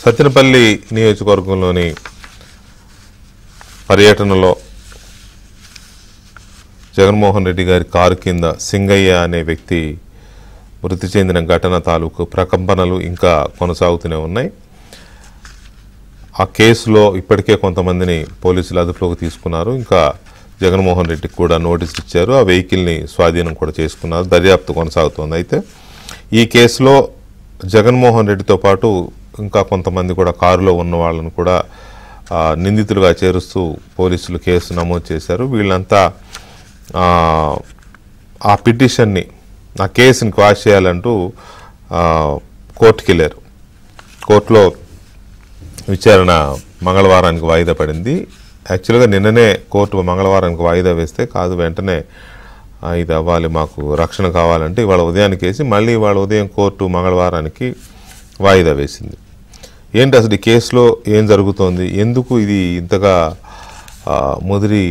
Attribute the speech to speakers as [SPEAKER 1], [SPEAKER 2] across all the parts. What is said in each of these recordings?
[SPEAKER 1] సత్తెనపల్లి నియోజకవర్గంలోని పర్యటనలో జగన్మోహన్ రెడ్డి గారి కారు కింద సింగయ్య అనే వ్యక్తి మృతి చెందిన ఘటన తాలూకు ప్రకంపనలు ఇంకా కొనసాగుతూనే ఉన్నాయి. ఆ కేసులో ఇప్పటికే కొంతమందిని పోలీసులు అదుపులోకి తీసుకున్నారు. ఇంకా జగన్మోహన్ రెడ్డికి కూడా నోటీసులు ఇచ్చారు. ఆ వెహికల్ని స్వాధీనం కూడా చేసుకున్నారు. దర్యాప్తు కొనసాగుతోంది. అయితే ఈ కేసులో జగన్మోహన్ రెడ్డితో పాటు ఇంకా కొంతమంది కూడా కారులో ఉన్న వాళ్ళను కూడా నిందితులుగా చేరుస్తూ పోలీసులు కేసు నమోదు చేశారు. వీళ్ళంతా ఆ పిటిషన్ని ఆ కేసుని క్వాష్ చేయాలంటూ కోర్టుకి వెళ్ళారు. కోర్టులో విచారణ మంగళవారానికి వాయిదా పడింది. యాక్చువల్గా నిన్ననే కోర్టు మంగళవారానికి వాయిదా వేస్తే కాదు, వెంటనే ఇది అవ్వాలి, మాకు రక్షణ కావాలంటే ఇవాళ ఉదయానికి వేసి మళ్ళీ ఇవాళ ఉదయం కోర్టు మంగళవారానికి వాయిదా వేసింది. ఏంటి అసలు ఈ కేసులో ఏం జరుగుతోంది, ఎందుకు ఇది ఇంతగా ముదిరి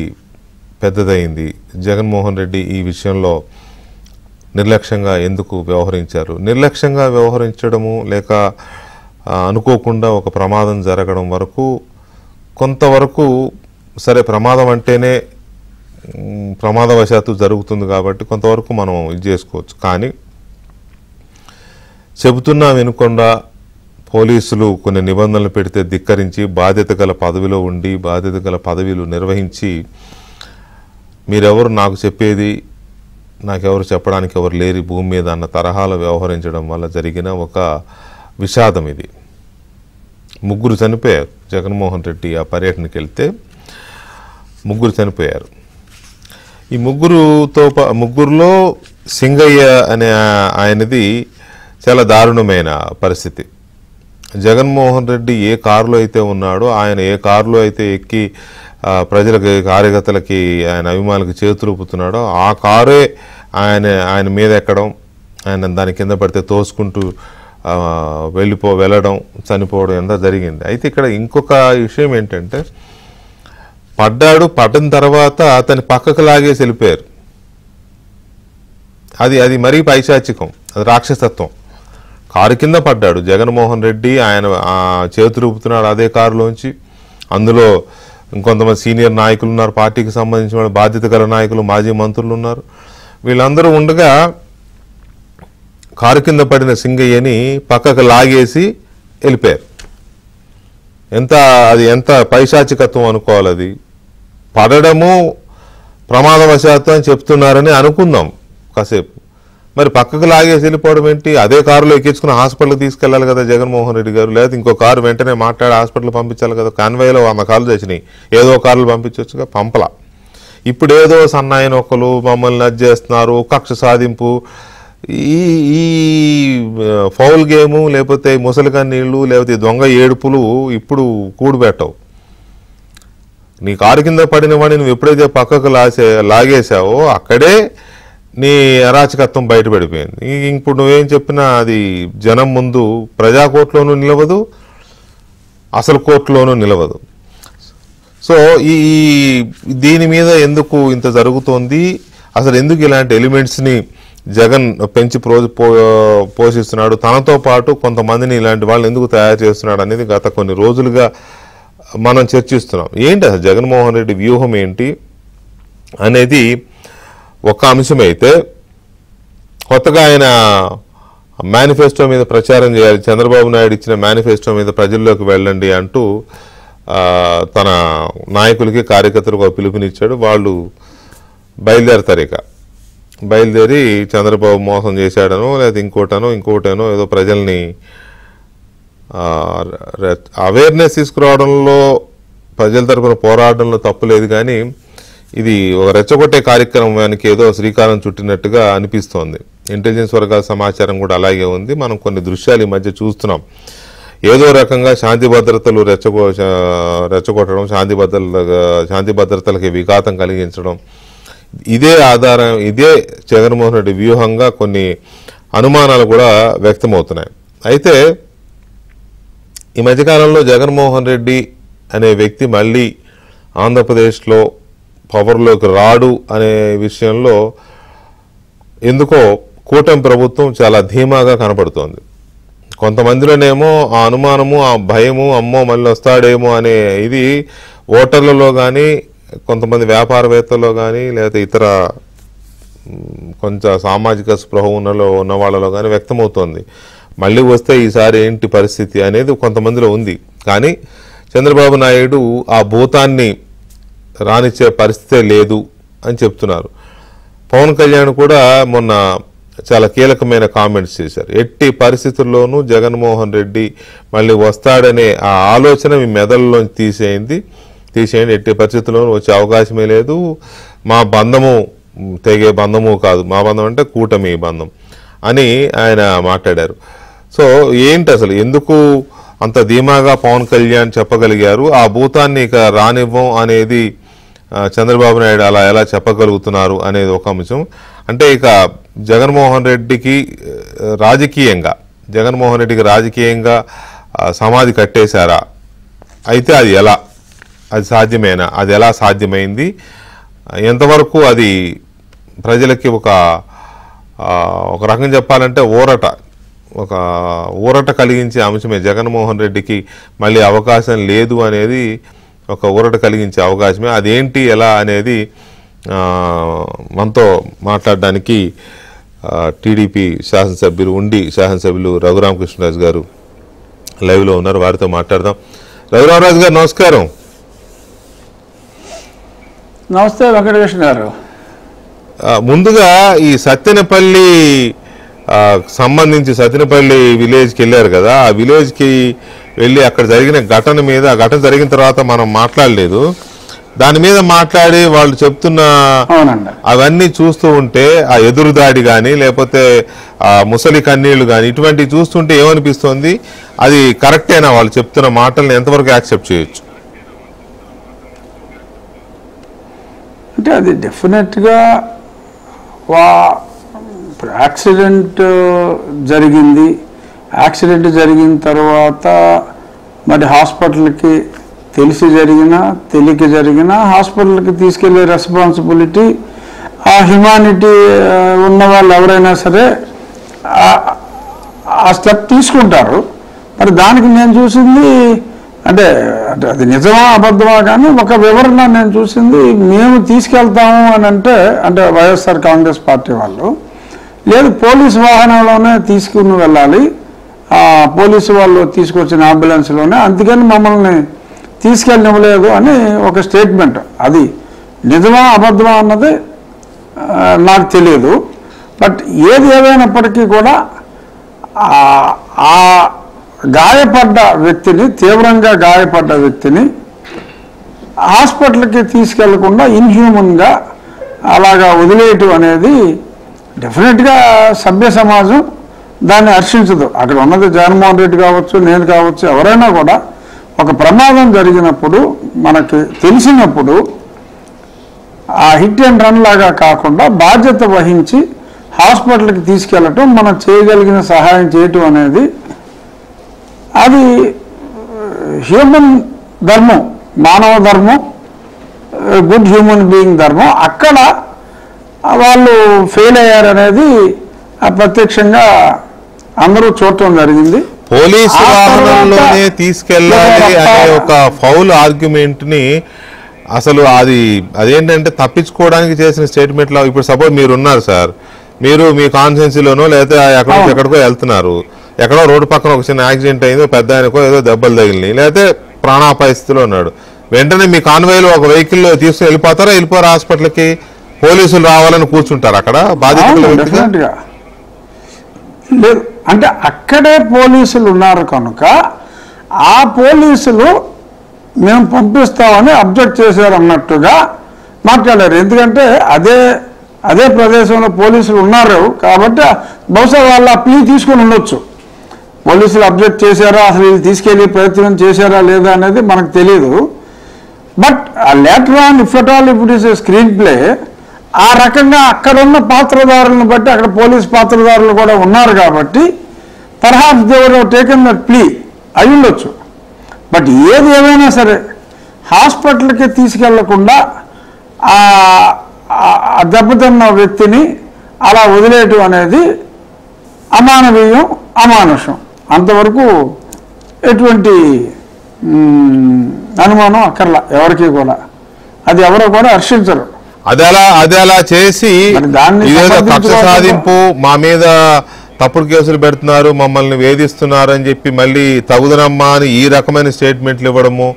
[SPEAKER 1] పెద్దదైంది, జగన్మోహన్ రెడ్డి ఈ విషయంలో నిర్లక్ష్యంగా ఎందుకు వ్యవహరించారు, నిర్లక్ష్యంగా వ్యవహరించడము లేక అనుకోకుండా ఒక ప్రమాదం జరగడం వరకు కొంతవరకు సరే, ప్రమాదం అంటేనే ప్రమాదవశాత్తు జరుగుతుంది కాబట్టి కొంతవరకు మనం ఇది చేసుకోవచ్చు. కానీ చెబుతున్నా వినకుండా పోలీసులు కొన్ని నిబంధనలు పెడితే ధిక్కరించి బాధ్యత గల పదవిలో ఉండి బాధ్యత గల పదవిలు నిర్వహించి మీరెవరు నాకు చెప్పేది, నాకెవరు చెప్పడానికి ఎవరు లేరు భూమి మీద అన్న తరహాలో వ్యవహరించడం వల్ల జరిగిన ఒక విషాదం ఇది. ముగ్గురు చనిపోయారు. జగన్మోహన్ రెడ్డి ఆ పర్యటనకి వెళ్తే ముగ్గురు చనిపోయారు. ఈ ముగ్గురులో సింగయ్య అనే ఆయనది చాలా దారుణమైన పరిస్థితి. జగన్మోహన్ రెడ్డి ఏ కారులో అయితే ఉన్నాడో, ఆయన ఏ కారులో అయితే ఎక్కి ప్రజలకి కార్యకర్తలకి ఆయన అభిమానులకి చేతులూపుతున్నాడో ఆ కారే ఆయన మీద ఎక్కడం, ఆయన దాని కింద పడితే తోసుకుంటూ వెళ్ళడం, చనిపోవడం ఎంత జరిగింది. అయితే ఇక్కడ ఇంకొక విషయం ఏంటంటే పడిన తర్వాత అతని పక్కకు లాగేసి వెళ్ళిపోయారు. అది మరీ పైశాచికం, అది రాక్షసత్వం. కారు కింద పడ్డాడు జగన్మోహన్ రెడ్డి, ఆయన చేతులు ఊపుతున్నాడు అదే కారులోంచి. అందులో ఇంకొంతమంది సీనియర్ నాయకులు ఉన్నారు, పార్టీకి సంబంధించిన బాధ్యత గల నాయకులు, మాజీ మంత్రులు ఉన్నారు. వీళ్ళందరూ ఉండగా కారు కింద పడిన సింగయ్యని పక్కకు లాగేసి వెళ్ళిపోయారు. ఎంత పైశాచికత్వం అనుకోవాలి. అది పడడము ప్రమాదవశాత్తు అని చెప్తున్నారని అనుకుందాం కాసేపు. మరి పక్కకు లాగేసి వెళ్ళిపోవడం ఏంటి? అదే కారులో ఎక్కించుకుని హాస్పిటల్కి తీసుకెళ్ళాలి కదా జగన్మోహన్ రెడ్డి గారు, లేదా ఇంకో కారు వెంటనే మాట్లాడి హాస్పిటల్ పంపించాలి కదా. కాన్వాయ్లో 100 కార్లు తెచ్చినాయి, ఏదో కారులు పంపించవచ్చుగా, పంపలా. ఇప్పుడు ఏదో సన్నాయి నొక్కలు, మమ్మల్ని నచ్చేస్తున్నారు, కక్ష సాధింపు, ఈ ఫౌల్ గేము, లేకపోతే ముసలిగా నీళ్లు, లేకపోతే దొంగ ఏడుపులు ఇప్పుడు కూడిపెట్టవు. నీ కారు కింద పడిన వాడిని నువ్వు ఎప్పుడైతే పక్కకు లాగేశావో అక్కడే నీ అరాచకత్వం బయటపడిపోయింది. ఇప్పుడు నువ్వేం చెప్పినా అది జనం ముందు ప్రజాకోర్టులోనూ నిలవదు, అసలు కోర్టులోనూ నిలవదు. సో దీని మీద ఎందుకు ఇంత జరుగుతోంది, అసలు ఎందుకు ఇలాంటి ఎలిమెంట్స్ని జగన్ పెంచి పోషిస్తున్నాడు, తనతో పాటు కొంతమందిని ఇలాంటి వాళ్ళని ఎందుకు తయారు చేస్తున్నాడు అనేది గత కొన్ని రోజులుగా మనం చర్చిస్తున్నాం. ఏంటి అసలు జగన్మోహన్ రెడ్డి వ్యూహం ఏంటి అనేది ఒక అంశమే. అయితే కొత్తగా ఆయన మేనిఫెస్టో మీద ప్రచారం చేయాలి, చంద్రబాబు నాయుడు ఇచ్చిన మేనిఫెస్టో మీద ప్రజల్లోకి వెళ్ళండి అంటూ తన నాయకులకి కార్యకర్తలకు పిలుపునిచ్చాడు. వాళ్ళు బయలుదేరి చంద్రబాబు మోసం చేశాడనో లేదా ఇంకోటనో ఏదో ప్రజల్ని అవేర్నెస్ తీసుకురావడంలో ప్రజల తరఫున పోరాటంలో తప్పులేదు. కానీ ఇది ఒక రెచ్చగొట్టే కార్యక్రమానికి ఏదో శ్రీకారం చుట్టినట్టుగా అనిపిస్తోంది. ఇంటెలిజెన్స్ వర్గాల సమాచారం కూడా అలాగే ఉంది. మనం కొన్ని దృశ్యాలు ఈ మధ్య చూస్తున్నాం. ఏదో రకంగా శాంతి భద్రతలు రెచ్చగొట్టడం, శాంతి భద్రతలకి విఘాతం కలిగించడం, ఇదే జగన్మోహన్ రెడ్డి వ్యూహంగా కొన్ని అనుమానాలు కూడా వ్యక్తమవుతున్నాయి. అయితే ఈ మధ్యకాలంలో జగన్మోహన్ రెడ్డి అనే వ్యక్తి మళ్ళీ ఆంధ్రప్రదేశ్లో పవర్లోకి రాడు అనే విషయంలో ఎందుకో కూటమి ప్రభుత్వం చాలా ధీమాగా కనపడుతోంది. కొంతమందిలోనేమో ఆ అనుమానము, ఆ భయము, అమ్మో మళ్ళీ వస్తాడేమో అనే ఇది ఓటర్లలో కానీ, కొంతమంది వ్యాపారవేత్తల్లో కానీ, లేకపోతే ఇతర కొంచెం సామాజిక స్పృహ ఉన్న వాళ్ళలో కానీ వ్యక్తమవుతోంది. మళ్ళీ వస్తే ఈసారి ఏంటి పరిస్థితి అనేది కొంతమందిలో ఉంది. కానీ చంద్రబాబు నాయుడు ఆ భూతాన్ని రానిచ్చే పరిస్థితే లేదు అని చెప్తున్నారు. పవన్ కళ్యాణ్ కూడా మొన్న చాలా కీలకమైన కామెంట్స్ చేశారు. ఎట్టి పరిస్థితుల్లోనూ జగన్మోహన్ రెడ్డి మళ్ళీ వస్తాడనే ఆ ఆలోచన మీ మెదడులోంచి తీసేయండి, ఎట్టి పరిస్థితుల్లోనూ వచ్చే అవకాశమే లేదు. మా బంధము తెగే బంధము కాదు, మా బంధం అంటే కూటమి బంధం అని ఆయన మాట్లాడారు. సో ఏంటి అసలు ఎందుకు అంత ధీమాగా పవన్ కళ్యాణ్ చెప్పగలిగారు? ఆ భూతాన్ని ఇక రానివ్వం అనేది చంద్రబాబు నాయుడు అలా ఎలా చెప్పగలుగుతున్నారు అనేది ఒక అంశం. అంటే ఇక జగన్మోహన్ రెడ్డికి రాజకీయంగా సమాధి కట్టేశారా? అయితే అది ఎలా, అది సాధ్యమేనా? అది ఎలా సాధ్యమైంది? ఎంతవరకు అది ప్రజలకి ఒక రకం చెప్పాలంటే ఊరట కలిగించే అంశమే. జగన్మోహన్ రెడ్డికి మళ్ళీ అవకాశం లేదు అనేది ఒక ఊరట కలిగించే అవకాశమే. అదేంటి ఎలా అనేది మనతో మాట్లాడడానికి టీడీపీ శాసనసభ్యులు రఘురామకృష్ణరాజు గారు లైవ్లో ఉన్నారు. వారితో మాట్లాడదాం. రఘురామరాజు గారు నమస్కారం.
[SPEAKER 2] నమస్తే వెంకటకృష్ణ గారు.
[SPEAKER 1] ముందుగా ఈ సత్తెనపల్లి సంబంధించి సత్తెనపల్లి విలేజ్కి వెళ్ళారు కదా, ఆ విలేజ్కి వెళ్ళి అక్కడ జరిగిన ఘటన మీద, ఆ ఘటన జరిగిన తర్వాత మనం మాట్లాడలేదు, దాని మీద మాట్లాడి వాళ్ళు చెప్తున్న అవన్నీ చూస్తూ ఉంటే ఆ ఎదురుదాడి కానీ లేకపోతే ఆ ముసలి కన్నీళ్లు కానీ ఇటువంటివి చూస్తుంటే ఏమనిపిస్తోంది? అది కరెక్టేనా? వాళ్ళు చెప్తున్న మాటల్ని ఎంతవరకు యాక్సెప్ట్ చేయొచ్చు?
[SPEAKER 2] అంటే అది డెఫినెట్గా యాక్సిడెంట్ జరిగింది. యాక్సిడెంట్ జరిగిన తర్వాత మరి హాస్పిటల్కి తెలిసి జరిగినా తెలియక జరిగినా హాస్పిటల్కి తీసుకెళ్లే రెస్పాన్సిబిలిటీ ఆ హ్యుమానిటీ ఉన్న వాళ్ళు ఎవరైనా సరే ఆ స్టెప్ తీసుకుంటారు. మరి దానికి నేను చూసింది అంటే అది నిజమా అబద్ధమా కానీ ఒక వివరణ నేను చూసింది, మేము తీసుకెళ్తాము అని అంటే వైఎస్ఆర్ కాంగ్రెస్ పార్టీ వాళ్ళు లేదు పోలీసు వాహనంలోనే తీసుకుని వెళ్ళాలి, పోలీసు వాళ్ళు తీసుకొచ్చిన అంబులెన్స్లోనే, అందుకని మమ్మల్ని తీసుకెళ్ళనివ్వలేదు అని ఒక స్టేట్మెంట్. అది నిజమా అబద్ధమా అన్నది నాకు తెలియదు. బట్ ఏది ఏదైనప్పటికీ కూడా ఆ గాయపడ్డ వ్యక్తిని, తీవ్రంగా గాయపడ్డ వ్యక్తిని హాస్పిటల్కి తీసుకెళ్లకుండా ఇన్హ్యూమన్గా అలాగా వదిలేయటం అనేది డెఫినెట్గా సభ్య సమాజం దాన్ని హర్షించదు. అక్కడ ఉన్నది జగన్మోహన్ రెడ్డి కావచ్చు, నేను కావచ్చు, ఎవరైనా కూడా ఒక ప్రమాదం జరిగినప్పుడు మనకి తెలిసినప్పుడు ఆ హిట్ అండ్ రన్ లాగా కాకుండా బాధ్యత వహించి హాస్పిటల్కి తీసుకెళ్ళటం, మనం చేయగలిగిన సహాయం చేయటం అనేది అది హ్యూమన్ ధర్మం, మానవ ధర్మం, గుడ్ హ్యూమన్ బీయింగ్ ధర్మం. అక్కడ వాళ్ళు ఫెయిల్ అయ్యారనేది ప్రత్యక్షంగా అందరూ చూడటం జరిగింది.
[SPEAKER 1] పోలీసు వాహనంలోనే తీసుకెళ్ళాలి అనే ఒక ఫౌల్ ఆర్గ్యుమెంట్ ని అసలు అదేంటంటే తప్పించుకోవడానికి చేసిన స్టేట్మెంట్ లో, ఇప్పుడు సపోజ్ మీరు ఉన్నారు సార్, మీరు మీ కాన్స్టిట్యున్సీలోనో లేకపోతే ఎక్కడికో వెళ్తున్నారు, ఎక్కడో రోడ్డు పక్కన ఒక చిన్న యాక్సిడెంట్ అయిందో, పెద్ద ఆయనకో ఏదో దెబ్బలు తగిలినాయి, లేకపోతే ప్రాణాపాయ స్థితిలో ఉన్నాడు, వెంటనే మీ కాన్వాయ్లో ఒక వెహికల్లో తీసుకుని వెళ్ళిపోరా హాస్పిటల్కి? పోలీసులు రావాలని కూర్చుంటారు అక్కడ బాధితులు?
[SPEAKER 2] లేదు, అంటే అక్కడే పోలీసులు ఉన్నారు కనుక ఆ పోలీసులు మేము పంపిస్తామని అబ్జెక్ట్ చేశారు అన్నట్టుగా మాట్లాడారు. ఎందుకంటే అదే ప్రదేశంలో పోలీసులు ఉన్నారు కాబట్టి బహుశా వాళ్ళ ప్లీ తీసుకుని ఉండొచ్చు. పోలీసులు అబ్జెక్ట్ చేశారా, అసలు ఇది తీసుకెళ్లి ప్రయత్నం చేశారా లేదా అనేది మనకు తెలియదు. But later on if at all if it is a screen play, ఆ రకంగా అక్కడున్న పాత్రధారులను బట్టి అక్కడ పోలీస్ పాత్రధారులు కూడా ఉన్నారు కాబట్టి perhaps they were taken that plea అయి ఉండొచ్చు. బట్ ఏది ఏమైనా సరే హాస్పిటల్కి తీసుకెళ్లకుండా దెబ్బతిన్న వ్యక్తిని అలా వదిలేయటం అనేది అమానవీయం, అమానుషం. అంతవరకు ఎటువంటి అనుమానం అక్కర్లా ఎవరికి కూడా. అది ఎవరో కూడా హర్షించరు.
[SPEAKER 1] అది అలా చేసి ఇదేదో కక్ష సాధింపు, మా మీద తప్పుడు కేసులు పెడుతున్నారు, మమ్మల్ని వేధిస్తున్నారు అని చెప్పి మళ్ళీ తగుదనమ్మా అని ఈ రకమైన స్టేట్మెంట్లు ఇవ్వడము,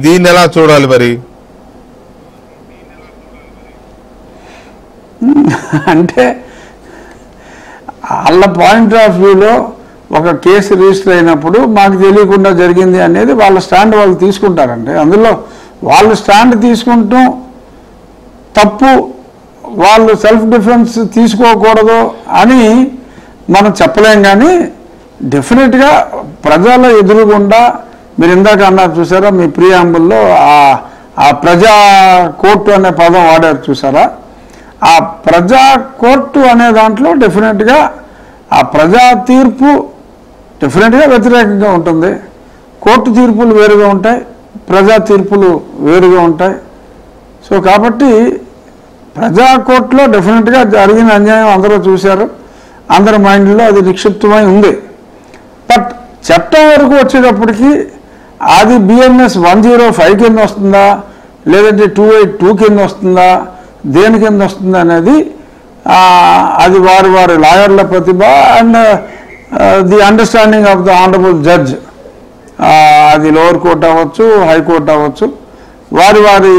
[SPEAKER 1] దీన్ని ఎలా చూడాలి మరి?
[SPEAKER 2] అంటే వాళ్ళ పాయింట్ ఆఫ్ వ్యూలో ఒక కేసు రిజిస్టర్ అయినప్పుడు మాకు తెలియకుండా జరిగింది అనేది వాళ్ళ స్టాండ్ వాళ్ళు తీసుకుంటారండి. అందులో వాళ్ళు స్టాండ్ తీసుకుంటూ తప్పు, వాళ్ళు సెల్ఫ్ డిఫెన్స్ తీసుకోకూడదు అని మనం చెప్పలేం. కానీ డెఫినెట్గా ప్రజల ఎదురుగుండా మీరు ఇందాక అన్నారు చూసారా, మీ ప్రియాంబుల్లో ఆ ప్రజా కోర్టు అనే పదం వాడారు చూసారా, ఆ ప్రజా కోర్టు అనే దాంట్లో డెఫినెట్గా ఆ ప్రజా తీర్పు డెఫినెట్గా వ్యతిరేకంగా ఉంటుంది. కోర్టు తీర్పులు వేరుగా ఉంటాయి, ప్రజా తీర్పులు వేరుగా ఉంటాయి. సో కాబట్టి ప్రజా కోర్టులో డెఫినెట్గా జరిగిన అన్యాయం అందరూ చూశారు, అందరి మైండ్లో అది నిక్షిప్తమై ఉంది. బట్ చట్టం వరకు వచ్చేటప్పటికి అది బిఎన్ఎస్ 105 కింద వస్తుందా లేదంటే 282 కింద వస్తుందా, దేని కింద వస్తుంది అనేది అది వారి లాయర్ల ప్రతిభ and the understanding of the honourable judge. అది లోవర్ కోర్ట్ అవ్వచ్చు, హైకోర్టు అవ్వచ్చు, వారి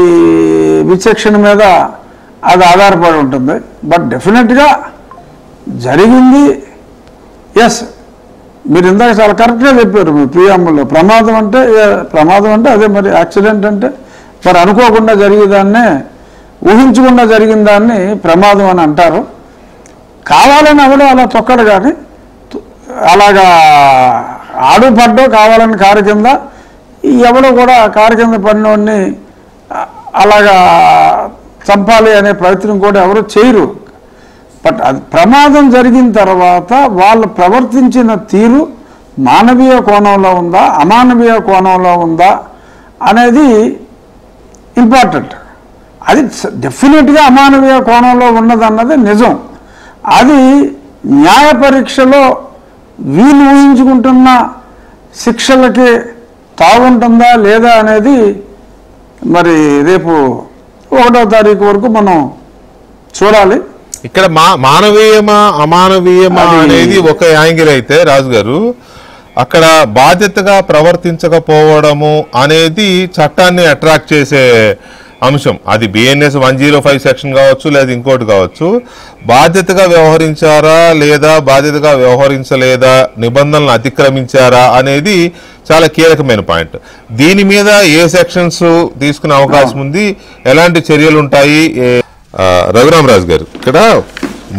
[SPEAKER 2] విచక్షణ మీద అది ఆధారపడి ఉంటుంది. బట్ డెఫినెట్గా జరిగింది. ఎస్, మీరు ఇందాక చాలా కరెక్ట్గా చెప్పారు మీ ప్రియాంబుల్లో. ప్రమాదం అంటే అదే మరి. యాక్సిడెంట్ అంటే మరి అనుకోకుండా జరిగేదాన్నే, ఊహించకుండా జరిగిన దాన్ని ప్రమాదం అని అంటారు. కావాలని ఎవడో అలా తొక్కడు, కానీ అలాగా ఆడు పడ్డో కావాలని కారు కింద, ఎవడో కూడా కారు కింద పడినోడిని అలాగా చంపాలి అనే ప్రయత్నం కూడా ఎవరు చేయరు. బట్ అది ప్రమాదం జరిగిన తర్వాత వాళ్ళు ప్రవర్తించిన తీరు మానవీయ కోణంలో ఉందా, అమానవీయ కోణంలో ఉందా అనేది ఇంపార్టెంట్. అది డెఫినెట్గా అమానవీయ కోణంలో ఉన్నదన్నది నిజం. అది న్యాయ పరీక్షలో వీళ్ళు ఊహించుకుంటున్న శిక్షలకి తాగుంటుందా లేదా అనేది మరి రేపు 1వ తారీఖు వరకు మనం చూడాలి.
[SPEAKER 1] ఇక్కడ మానవీయమా అమానవీయమా అనేది ఒక యాంగిల్ అయితే రాజు గారు, అక్కడ బాధ్యతగా ప్రవర్తించకపోవడము అనేది చట్టాన్ని అట్రాక్ట్ చేసే అంశం. అది బిఎన్ఎస్ 105 సెక్షన్ కావచ్చు, లేదా ఇంకోటి కావచ్చు. బాధ్యతగా వ్యవహరించారా లేదా బాధ్యతగా వ్యవహరించలేదా, నిబంధనలను అతిక్రమించారా అనేది చాలా కీలకమైన పాయింట్. దీని మీద ఏ సెక్షన్స్ తీసుకునే అవకాశం ఉంది, ఎలాంటి చర్యలు ఉంటాయి? రఘురామరాజు గారు, ఇక్కడ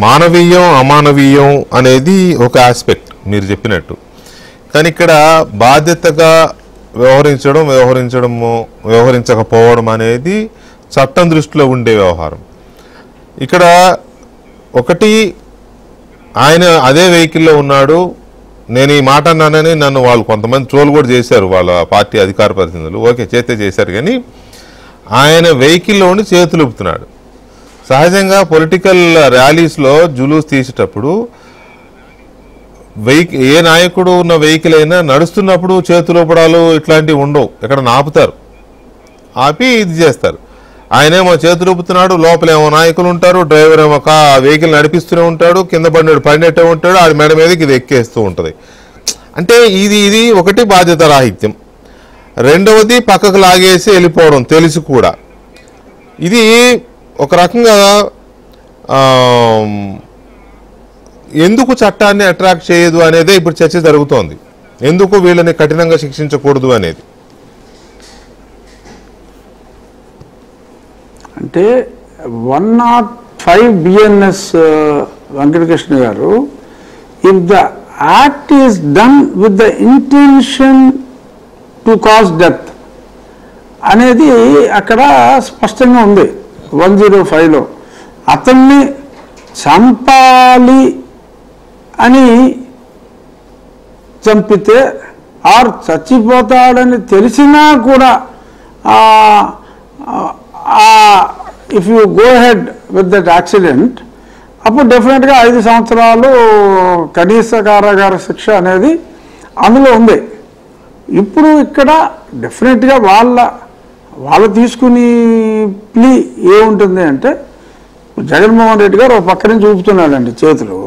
[SPEAKER 1] మానవీయం అమానవీయం అనేది ఒక ఆస్పెక్ట్ మీరు చెప్పినట్టు, కానీ ఇక్కడ బాధ్యతగా వ్యవహరించకపోవడం అనేది చట్టం దృష్టిలో ఉండే వ్యవహారం. ఇక్కడ ఒకటి, ఆయన అదే వెహికల్లో ఉన్నాడు, నేను ఈ మాట అన్నానని నన్ను వాళ్ళు కొంతమంది ట్రోల్ కూడా చేశారు, వాళ్ళ పార్టీ అధికార ప్రతినిధులు. ఓకే, చేశారు, కానీ ఆయన వెహికల్లో ఉండి చేతులు ఊపుతున్నాడు. సహజంగా పొలిటికల్ ర్యాలీస్లో జులూస్ తీసేటప్పుడు ఏ నాయకుడు ఉన్న వెహికల్ అయినా నడుస్తున్నప్పుడు చేతులు ఊపడాలు ఇట్లాంటివి ఉండవు, ఇక్కడ ఆపుతారు, ఆపి ఇది చేస్తారు. ఆయనేమో చేతులు ఊపుతున్నాడు, లోపలేమో నాయకులు ఉంటారు, డ్రైవర్ ఏమో వెహికల్ నడిపిస్తూనే ఉంటాడు, కింద పడినట్టే ఉంటాడు, ఆడి మెడ మీదకి ఇది ఎక్కేస్తూ ఉంటుంది. అంటే ఇది ఒకటి బాధ్యత రాహిత్యం. రెండవది పక్కకు లాగేసి వెళ్ళిపోవడం తెలిసి కూడా. ఇది ఒక రకంగా ఎందుకు చట్టాన్ని అట్రాక్ట్ చేయదు అనేదే ఇప్పుడు చర్చ జరుగుతోంది. ఎందుకు వీళ్ళని కఠినంగా శిక్షించకూడదు అనేది.
[SPEAKER 2] అంటే 105 బిఎన్ఎస్ వెంకటకృష్ణ గారు, if the act is done with the intention to cause death అనేది అక్కడ స్పష్టంగా ఉంది 105లో. అతన్ని చంపాలి అని చంపితే ఆర్ చచ్చిపోతాడని తెలిసినా కూడా if you go head with that accident, అప్పుడు డెఫినెట్గా 5 సంవత్సరాలు కనీస కారాగార శిక్ష అనేది అందులో ఉంది. ఇప్పుడు ఇక్కడ డెఫినెట్గా వాళ్ళు తీసుకుని ప్లీ ఏముంటుంది అంటే, జగన్మోహన్ రెడ్డి గారు ఒక పక్క నుంచి చూపుతున్నాడండి చేతులు,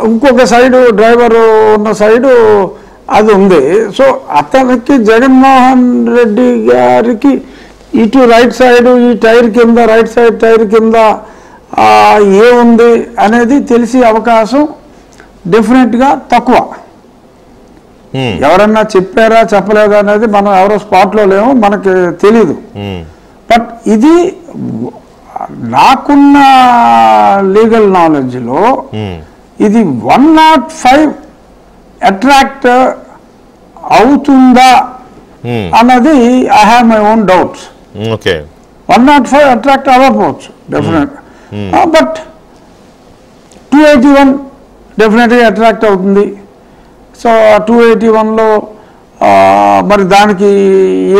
[SPEAKER 2] ఇంకొక సైడు డ్రైవరు ఉన్న సైడు అది ఉంది. సో అతనికి జగన్మోహన్ రెడ్డి గారికి ఇటు రైట్ సైడ్ ఈ టైర్ కింద రైట్ సైడ్ టైర్ కింద ఏముంది అనేది తెలిసే అవకాశం డెఫినెట్గా తక్కువ. ఎవరన్నా చెప్పారా చెప్పలేదా అనేది మనం ఎవరో స్పాట్లో లేమో మనకి తెలీదు. బట్ ఇది నాకున్న లీగల్ నాలెడ్జ్లో ఇది 105 అట్రాక్ట్ అవుతుందా అన్నది I have my own doubts. 105 attract అవ్వకపోవచ్చు డెఫినెట్, బట్ 281 డెఫినెట్గా అట్రాక్ట్ అవుతుంది. సో 281లో మరి దానికి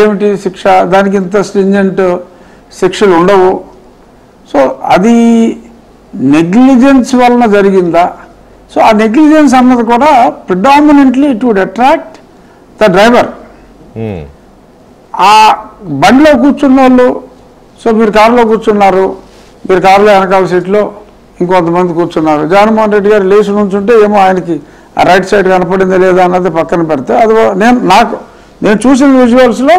[SPEAKER 2] ఏమిటి శిక్ష, దానికి ఇంత స్ట్రింజెంట్ శిక్షలు ఉండవు. సో అది నెగ్లిజెన్స్ వలన జరిగిందా? సో ఆ నెగ్లిజెన్స్ అన్నది కూడా predominantly it would attract the driver. ఆ బండిలో కూర్చున్న వాళ్ళు, సో మీరు కారులో కూర్చున్నారు, మీరు కారులో వెనకాల సీట్లో ఇంకొంతమంది కూర్చున్నారు, జగన్మోహన్ రెడ్డి గారు లేచి నుంచుంటే ఏమో ఆయనకి ఆ రైట్ సైడ్ కనపడిందా లేదా అన్నది పక్కన పెడితే అది నేను చూసిన విజువల్స్లో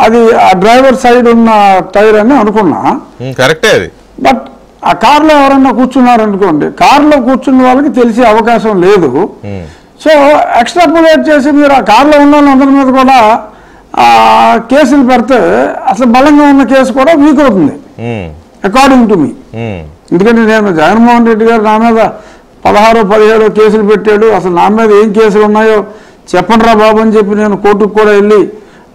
[SPEAKER 2] అది ఆ డ్రైవర్ సైడ్ ఉన్న టైర్ అని అనుకున్నా,
[SPEAKER 1] కరెక్టే అది.
[SPEAKER 2] బట్ ఆ కారులో ఎవరన్నా కూర్చున్నారనుకోండి, కారులో కూర్చున్న వాళ్ళకి తెలిసే అవకాశం లేదు. సో ఎక్స్ట్రాపులేట్ చేసి మీరు ఆ కారులో ఉన్న వాళ్ళందరి మీద కూడా కేసులు పెడితే అసలు బలంగా ఉన్న కేసు కూడా వీక్ అవుతుంది అకార్డింగ్ టు మీ. ఎందుకంటే నేను జగన్మోహన్ రెడ్డి గారు నా మీద 16-17 కేసులు పెట్టాడు, అసలు నా మీద ఏం కేసులు ఉన్నాయో చెప్పండి రా బాబు అని చెప్పి నేను కోర్టుకు కూడా వెళ్ళి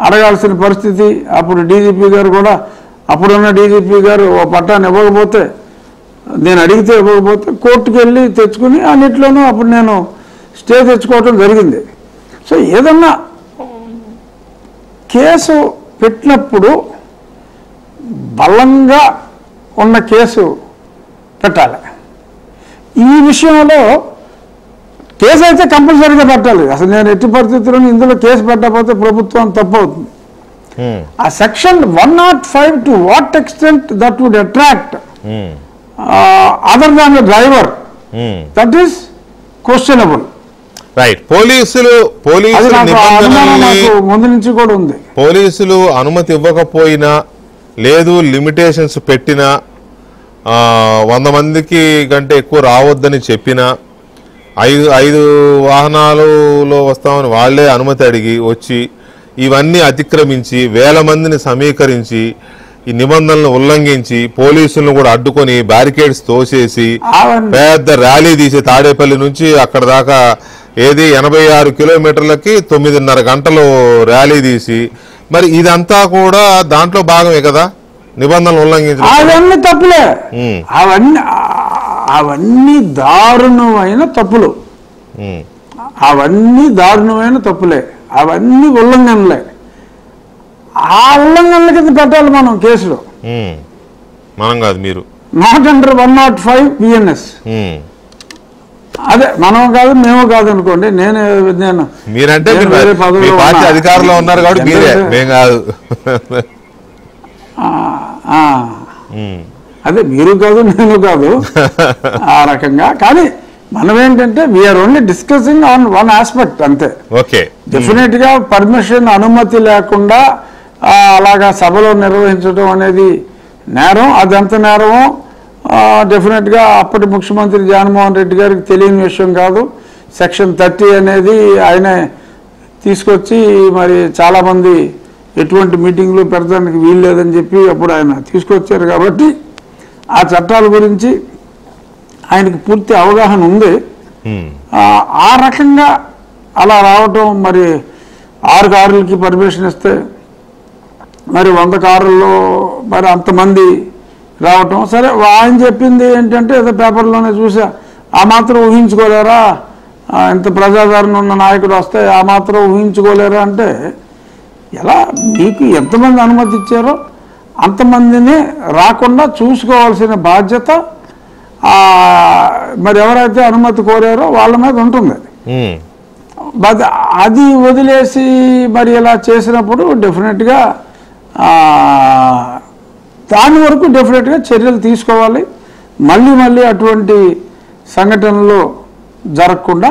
[SPEAKER 2] అడగాల్సిన పరిస్థితి. అప్పుడు డీజీపీ గారు కూడా, అప్పుడున్న డీజీపీ గారు పట్టాన్ని ఇవ్వకపోతే, నేను అడిగితే ఇవ్వకపోతే కోర్టుకు వెళ్ళి తెచ్చుకుని అన్నిట్లోనూ అప్పుడు నేను స్టే తెచ్చుకోవటం జరిగింది. సో ఏదన్నా కేసు పెట్టినప్పుడు బలంగా ఉన్న కేసు పెట్టాలి. ఈ విషయంలో కేసు అయితే కంపల్సరీగా పెట్టాలి. అసలు నేను ఎట్టి పరిస్థితుల్లో ఇందులో కేసు పెట్టకపోతే ప్రభుత్వం తప్పు అవుతుంది. ఆ section 105 to what extent that would attract other than the driver, that is questionable.
[SPEAKER 1] Right. పోలీసులు
[SPEAKER 2] ముందు నుంచి కూడా ఉంది.
[SPEAKER 1] పోలీసులు అనుమతి ఇవ్వకపోయినా, లేదు లిమిటేషన్స్ పెట్టినా, 100 మందికి కంటే ఎక్కువ రావద్దని చెప్పినా, 5 వాహనాలలో వస్తామని వాళ్లే అనుమతి అడిగి వచ్చి ఇవన్నీ అతిక్రమించి 1000 మందిని సమీకరించి ఈ నిబంధనలను ఉల్లంఘించి పోలీసులను కూడా అడ్డుకొని బ్యారికేడ్స్ తోసేసి పెద్ద ర్యాలీ తీసి తాడేపల్లి నుంచి అక్కడ దాకా 86 కిలోమీటర్లకి 9:30 గంటలు ర్యాలీ తీసి, మరి ఇదంతా కూడా దాంట్లో భాగమే కదా నిబంధనలు ఉల్లంఘించడం.
[SPEAKER 2] అవన్నీ తప్పులే, అవన్నీ దారుణమైన తప్పులు, అవన్నీ దారుణమైన తప్పులే, అవన్నీ ఉల్లంఘనలే. ఆ ఉల్లంఘనల కింద పెట్టాలి మనం కేసులో,
[SPEAKER 1] మనం కాదు, మీరు.
[SPEAKER 2] Not under 105 BNS. అదే మనం కాదు, మేము కాదు అనుకోండి. నేను
[SPEAKER 1] మీరంటే పార్టీ అధికారంలో ఉన్నారు కాబట్టి మీరే, మేము కాదు.
[SPEAKER 2] అదే మీరు కాదు, నేను కాదు, ఆ రకంగా. కానీ మనం ఏంటంటే we are only discussing on one aspect అంతే.
[SPEAKER 1] ఓకే.
[SPEAKER 2] డెఫినెట్ గా పర్మిషన్, అనుమతి లేకుండా అలాగా సభలో నిర్వహించడం అనేది నేరం. అది ఎంత నేరమో డెఫినెట్ గా అప్పటి ముఖ్యమంత్రి జగన్మోహన్ రెడ్డి గారికి తెలియని విషయం కాదు. సెక్షన్ 30 అనేది ఆయనే తీసుకొచ్చి మరి చాలా మంది ఎటువంటి మీటింగ్లు పెడతానికి వీలు లేదని చెప్పి అప్పుడు ఆయన తీసుకొచ్చారు. కాబట్టి ఆ చట్టాల గురించి ఆయనకి పూర్తి అవగాహన ఉంది. ఆ రకంగా అలా రావటం, మరి 6 కార్లకి పర్మిషన్ ఇస్తే మరి 100 కార్లలో మరి అంతమంది రావటం. సరే, ఆయన చెప్పింది ఏంటంటే ఏదో పేపర్లోనే చూసా, ఆ మాత్రం ఊహించుకోలేరా, ఇంత ప్రజాదరణ ఉన్న నాయకుడు వస్తే ఆ మాత్రం ఊహించుకోలేరా అంటే ఎలా? మీకు ఎంతమంది అనుమతి ఇచ్చారో అంతమందిని రాకుండా చూసుకోవాల్సిన బాధ్యత మరి ఎవరైతే అనుమతి కోరారో వాళ్ళ మీద ఉంటుంది. బట్ అది వదిలేసి మరి ఇలా చేసినప్పుడు డెఫినెట్గా దాని వరకు డెఫినెట్గా చర్యలు తీసుకోవాలి. మళ్ళీ మళ్ళీ అటువంటి సంఘటనలు జరగకుండా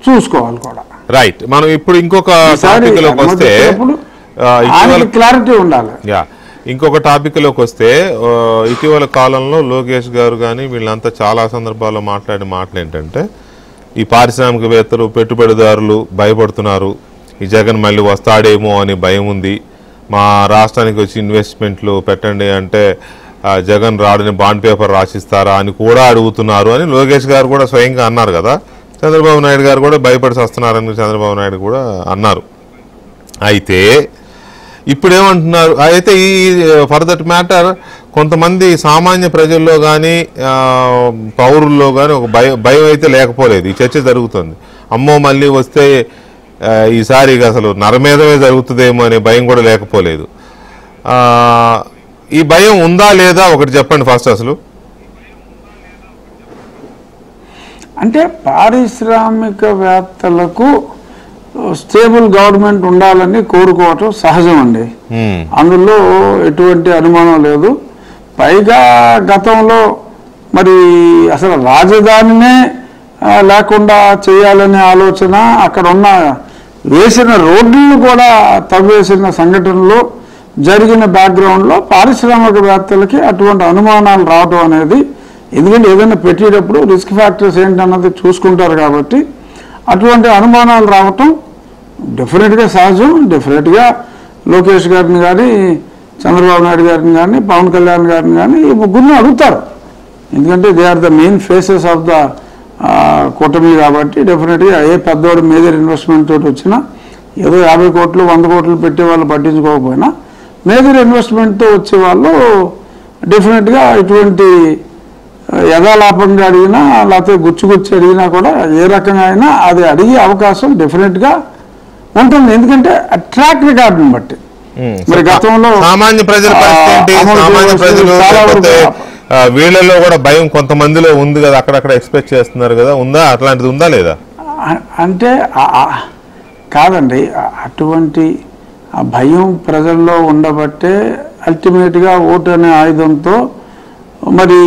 [SPEAKER 2] చూసుకోవాలి కూడా.
[SPEAKER 1] రైట్. మనం ఇప్పుడు ఇంకొక టాపిక్లోకి వస్తే
[SPEAKER 2] క్లారిటీ ఉండాలి.
[SPEAKER 1] ఇంకొక టాపిక్లోకి వస్తే ఇటీవల కాలంలో లోకేష్ గారు కానీ వీళ్ళంతా చాలా సందర్భాల్లో మాట్లాడిన మాటలు ఏంటంటే, ఈ పారిశ్రామికవేత్తలు పెట్టుబడిదారులు భయపడుతున్నారు, ఈ జగన్ మళ్ళీ వస్తాడేమో అని భయం ఉంది, మా రాష్ట్రానికి వచ్చి ఇన్వెస్ట్మెంట్లు పెట్టండి అంటే జగన్ రాడని బాండ్ పేపర్ రాసిస్తారా అని కూడా అడుగుతున్నారు అని లోకేష్ గారు కూడా స్వయంగా అన్నారు కదా. చంద్రబాబు నాయుడు గారు కూడా భయపడి వస్తున్నారని చంద్రబాబు నాయుడు కూడా అన్నారు. అయితే ఇప్పుడు ఏమంటున్నారు, అయితే ఈ ఫర్ దట్ మ్యాటర్ కొంతమంది సామాన్య ప్రజల్లో కానీ పౌరుల్లో కానీ ఒక భయం అయితే లేకపోలేదు. ఈ చర్చ జరుగుతుంది, అమ్మో మళ్ళీ వస్తే ఈసారి అసలు నరమేధమే జరుగుతుందేమో అనే భయం కూడా లేకపోలేదు. ఈ భయం ఉందా లేదా ఒకటి చెప్పండి ఫస్ట్. అసలు
[SPEAKER 2] అంటే పారిశ్రామికవేత్తలకు స్టేబుల్ గవర్నమెంట్ ఉండాలని కోరుకోవటం సహజం అండి, అందులో ఎటువంటి అనుమానం లేదు. పైగా గతంలో మరి అసలు రాజధానినే లేకుండా చేయాలనే ఆలోచన, అక్కడ ఉన్న వేసిన రోడ్లను కూడా తవ్వేసిన సంఘటనలు జరిగిన బ్యాక్గ్రౌండ్లో పారిశ్రామికవేత్తలకి అటువంటి అనుమానాలు రావడం అనేది, ఎందుకంటే ఏదైనా పెట్టేటప్పుడు రిస్క్ ఫ్యాక్టర్స్ ఏంటన్నది చూసుకుంటారు కాబట్టి అటువంటి అనుమానాలు రావటం డెఫినెట్గా సహజం. డెఫినెట్గా లోకేష్ గారిని కానీ, చంద్రబాబు నాయుడు గారిని కానీ, పవన్ కళ్యాణ్ గారిని కానీ ఈ ముగ్గురిని అడుగుతారు, ఎందుకంటే they are the main faces of the కూటమి కాబట్టి. డెఫినెట్గా ఏ పెద్దవాడు మేజర్ ఇన్వెస్ట్మెంట్ తోటి వచ్చినా, ఏదో 50 కోట్లు 100 కోట్లు పెట్టే వాళ్ళు పట్టించుకోకపోయినా మేజర్ ఇన్వెస్ట్మెంట్తో వచ్చేవాళ్ళు డెఫినెట్గా ఇటువంటి యథాలాపంగా అడిగినా లేకపోతే గుచ్చి అడిగినా కూడా ఏ రకంగా అయినా అది అడిగే అవకాశం డెఫినెట్గా ఉంటుంది, ఎందుకంటే ట్రాక్ రికార్డుని బట్టి. మరి గతంలో
[SPEAKER 1] సామాన్య ప్రజల వీళ్ళలో కూడా భయం కొంతమందిలో ఉంది కదా, అక్కడక్కడ ఎక్స్పెక్ట్ చేస్తున్నారు కదా, ఉందా అట్లాంటిది ఉందా లేదా?
[SPEAKER 2] అంటే కాదండి, అటువంటి భయం ప్రజల్లో ఉండబట్టే అల్టిమేట్గా ఓటు అనే ఆయుధంతో మరి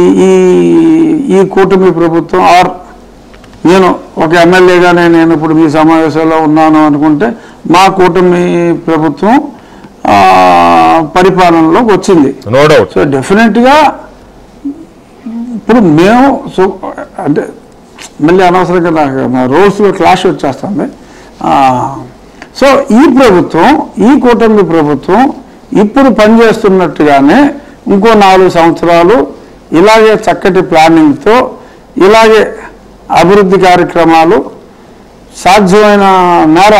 [SPEAKER 2] ఈ కూటమి ప్రభుత్వం ఆర్ నేను ఒక ఎమ్మెల్యేగానే నేను ఇప్పుడు మీ సమావేశంలో ఉన్నాను అనుకుంటే మా కూటమి ప్రభుత్వం పరిపాలనలోకి వచ్చింది.
[SPEAKER 1] No doubt.
[SPEAKER 2] సో డెఫినెట్గా ఇప్పుడు మేము అంటే మళ్ళీ అనవసరంగా నాకు రోజులో క్లాష్ వచ్చేస్తుంది. సో ఈ ప్రభుత్వం, ఈ కూటమి ప్రభుత్వం ఇప్పుడు పనిచేస్తున్నట్టుగానే ఇంకో 4 సంవత్సరాలు ఇలాగే చక్కటి ప్లానింగ్తో ఇలాగే అభివృద్ధి కార్యక్రమాలు సాధ్యమైన మేర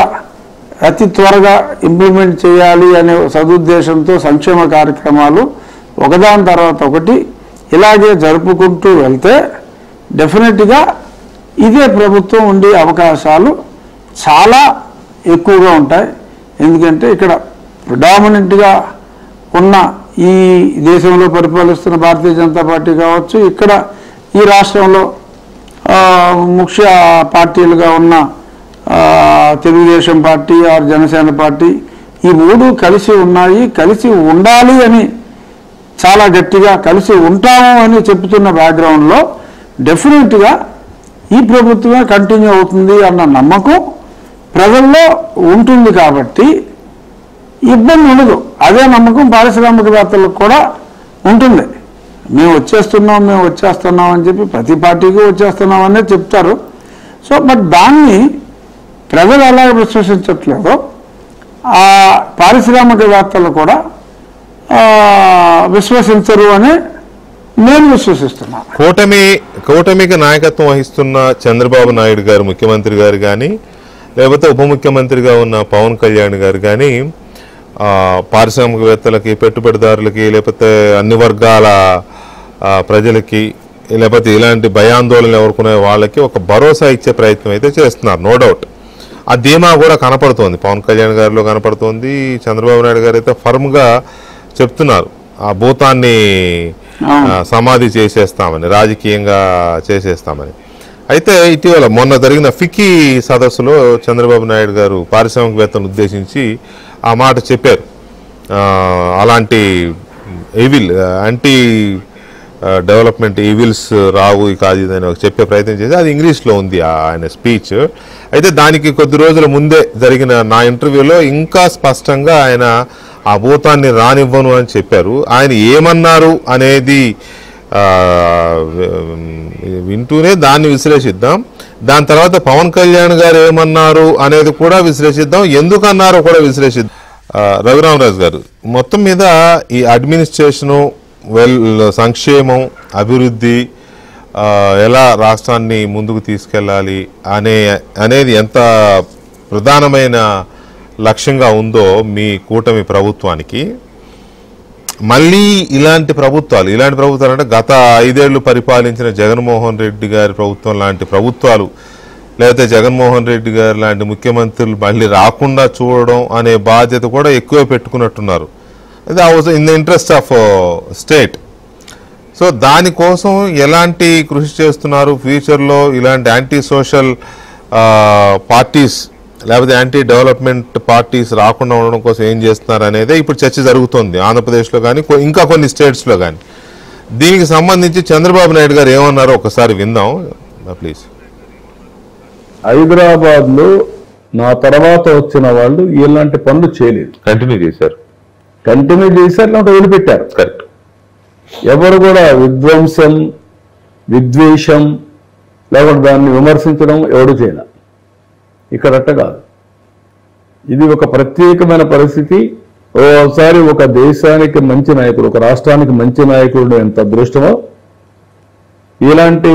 [SPEAKER 2] అతి త్వరగా ఇంప్లిమెంట్ చేయాలి అనే సదుద్దేశంతో సంక్షేమ కార్యక్రమాలు ఒకదాని తర్వాత ఒకటి ఇలాగే జరుపుకుంటూ వెళ్తే డెఫినెట్గా ఇదే ప్రభుత్వం ఉండే అవకాశాలు చాలా ఎక్కువగా ఉంటాయి. ఎందుకంటే ఇక్కడ ప్రిడామినెంట్గా ఉన్న ఈ దేశంలో పరిపాలిస్తున్న భారతీయ జనతా పార్టీ కావచ్చు, ఇక్కడ ఈ రాష్ట్రంలో ముఖ్య పార్టీలుగా ఉన్న Telugu Desam party or Janasena party, ఈ 3 కలిసి ఉన్నాయి, కలిసి ఉండాలి అని చాలా గట్టిగా కలిసి ఉంటాము అని చెప్తున్న బ్యాక్గ్రౌండ్లో డెఫినెట్గా ఈ ప్రభుత్వమే కంటిన్యూ అవుతుంది అన్న నమ్మకం ప్రజల్లో ఉంటుంది కాబట్టి ఇబ్బంది ఉండదు. అదే నమ్మకం పారిశ్రామికవేత్తలకు కూడా ఉంటుంది. మేము వచ్చేస్తున్నాం అని చెప్పి ప్రతి పార్టీకి వచ్చేస్తున్నాం అనేది చెప్తారు. సో బట్ దాన్ని ప్రజలు ఎలాగ విశ్వసించట్లేదో ఆ పారిశ్రామికవేత్తలు కూడా విశ్వసించరు అని నేను విశ్వసిస్తున్నాను.
[SPEAKER 1] కూటమికి నాయకత్వం వహిస్తున్న చంద్రబాబు నాయుడు గారు ముఖ్యమంత్రి గారు కానీ, లేకపోతే ఉప ముఖ్యమంత్రిగా ఉన్న పవన్ కళ్యాణ్ గారు కానీ పారిశ్రామికవేత్తలకి, పెట్టుబడిదారులకి, లేకపోతే అన్ని వర్గాల ప్రజలకి, లేకపోతే ఇలాంటి భయాందోళనలు ఎవరుకునే వాళ్ళకి ఒక భరోసా ఇచ్చే ప్రయత్నం అయితే చేస్తున్నారు. నో డౌట్ ఆ ధీమా కూడా కనపడుతోంది, పవన్ కళ్యాణ్ గారిలో కనపడుతోంది. చంద్రబాబు నాయుడు గారు అయితే ఫర్మ్గా చెప్తున్నారు, ఆ భూతాన్ని సమాధి చేసేస్తామని, రాజకీయంగా చేసేస్తామని. అయితే ఇటీవల మొన్న జరిగిన ఫిక్కీ సదస్సులో చంద్రబాబు నాయుడు గారు పారిశ్రామికవేత్తలను ఉద్దేశించి ఆ మాట చెప్పారు. అలాంటి ఈవిల్, యాంటీ డెవలప్మెంట్ ఈవిల్స్ రావు కాదు అని చెప్పే ప్రయత్నం చేసి అది ఇంగ్లీష్లో ఉంది ఆయన స్పీచ్. అయితే దానికి కొద్ది రోజుల ముందే జరిగిన నా ఇంటర్వ్యూలో ఇంకా స్పష్టంగా ఆయన ఆ భూతాన్ని రానివ్వను అని చెప్పారు. ఆయన ఏమన్నారు అనేది వింటూనే దాన్ని విశ్లేషిద్దాం. దాని తర్వాత పవన్ కళ్యాణ్ గారు ఏమన్నారు అనేది కూడా విశ్లేషిద్దాం, ఎందుకు అన్నారో కూడా విశ్లేషిద్దాం. రఘురామరాజు గారు, మొత్తం మీద ఈ అడ్మినిస్ట్రేషను, సంక్షేమం, అభివృద్ధి, ఎలా రాష్ట్రాన్ని ముందుకు తీసుకెళ్ళాలి అనేది ఎంత ప్రధానమైన లక్ష్యంగా ఉందో మీ కూటమి ప్రభుత్వానికి, మళ్ళీ ఇలాంటి ప్రభుత్వాలు అంటే గత 5 ఏళ్లు పరిపాలించిన జగన్మోహన్ రెడ్డి గారి ప్రభుత్వం లాంటి ప్రభుత్వాలు, లేకపోతే జగన్మోహన్ రెడ్డి గారు లాంటి ముఖ్యమంత్రులు మళ్ళీ రాకుండా చూడడం అనే బాధ్యత కూడా ఎక్కువ పెట్టుకున్నట్టున్నారు. అది in the interest of state. So దానికోసం ఎలాంటి కృషి చేస్తున్నారు? ఫ్యూచర్లో ఇలాంటి యాంటీ సోషల్ పార్టీస్ లేకపోతే యాంటీ డెవలప్మెంట్ పార్టీస్ రాకుండా ఉండడం కోసం ఏం చేస్తున్నారు అనేదే ఇప్పుడు చర్చ జరుగుతోంది ఆంధ్రప్రదేశ్లో కానీ ఇంకా కొన్ని స్టేట్స్లో కానీ. దీనికి సంబంధించి చంద్రబాబు నాయుడు గారు ఏమన్నారో ఒకసారి విందాం ప్లీజ్.
[SPEAKER 3] హైదరాబాద్లో నా తర్వాత వచ్చిన వాళ్ళు ఇలాంటి పనులు చేయలేదు,
[SPEAKER 1] కంటిన్యూ చేశారు,
[SPEAKER 3] లేకపోతే వదిలిపెట్టారు.
[SPEAKER 1] కరెక్ట్.
[SPEAKER 3] ఎవరు కూడా విధ్వంసం, విద్వేషం లేకపోతే దాన్ని విమర్శించడం ఎవరు చేయాలి. ఇక్కడట్ట కాదు. ఇది ఒక ప్రత్యేకమైన పరిస్థితి. ఓసారి ఒక దేశానికి మంచి నాయకుడు, ఒక రాష్ట్రానికి మంచి నాయకుడు ఎంత అదృష్టమో, ఇలాంటి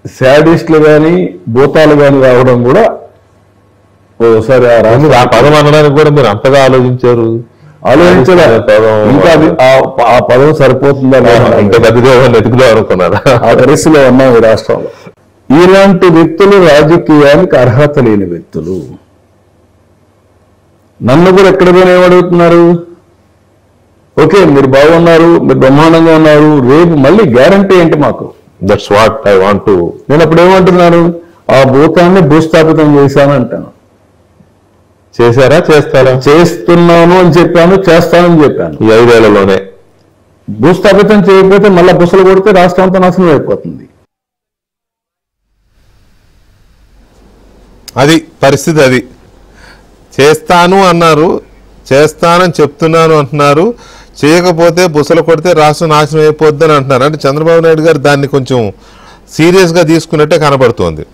[SPEAKER 3] శాడిస్టులు కానీ భూతాలు కానీ రావడం కూడా ఓసారి
[SPEAKER 1] ఆ పదం అనడానికి కూడా మీరు అంతగా ఆలోచించారు.
[SPEAKER 3] ఇంకా ఆ పదం సరిపోతుందా
[SPEAKER 1] ఇంకా గదిగా ఎదుగుదాం అనుకున్నారా?
[SPEAKER 3] ఆ పరిస్థితిలో ఉన్నాం ఈ రాష్ట్రంలో. ఇలాంటి వ్యక్తులు రాజకీయానికి అర్హత లేని వ్యక్తులు. నన్ను కూడా ఎక్కడ పోయినా ఏమడుగుతున్నారు? ఓకే, మీరు బాగున్నారు, మీరు బ్రహ్మాండంగా ఉన్నారు, రేపు మళ్ళీ గ్యారంటీ ఏంటి మాకు?
[SPEAKER 1] That's what I want to.
[SPEAKER 3] నేను అప్పుడు ఏమంటున్నాను? ఆ భూతాన్ని భూస్థాపితం చేశానంటాను.
[SPEAKER 1] చేశారా? చేస్తారా?
[SPEAKER 3] చేస్తున్నాను అని చెప్పాను, చేస్తానని చెప్పాను.
[SPEAKER 1] ఈ 5 ఏళ్లలోనే
[SPEAKER 3] భూస్థాపితం చేయకపోతే మళ్ళా బుసలు కొడితే రాష్ట్రం అంతా నాశనం అయిపోతుంది.
[SPEAKER 1] అది పరిస్థితి. అది చేస్తాను అన్నారు, చేస్తానని చెప్తున్నాను అంటున్నారు, చేయకపోతే బుసలు కొడితే రాష్ట్రం నాశనం అయిపోద్దని అంటున్నారు. అంటే చంద్రబాబు నాయుడు గారు దాన్ని కొంచెం సీరియస్గా తీసుకున్నట్టే కనబడుతోంది.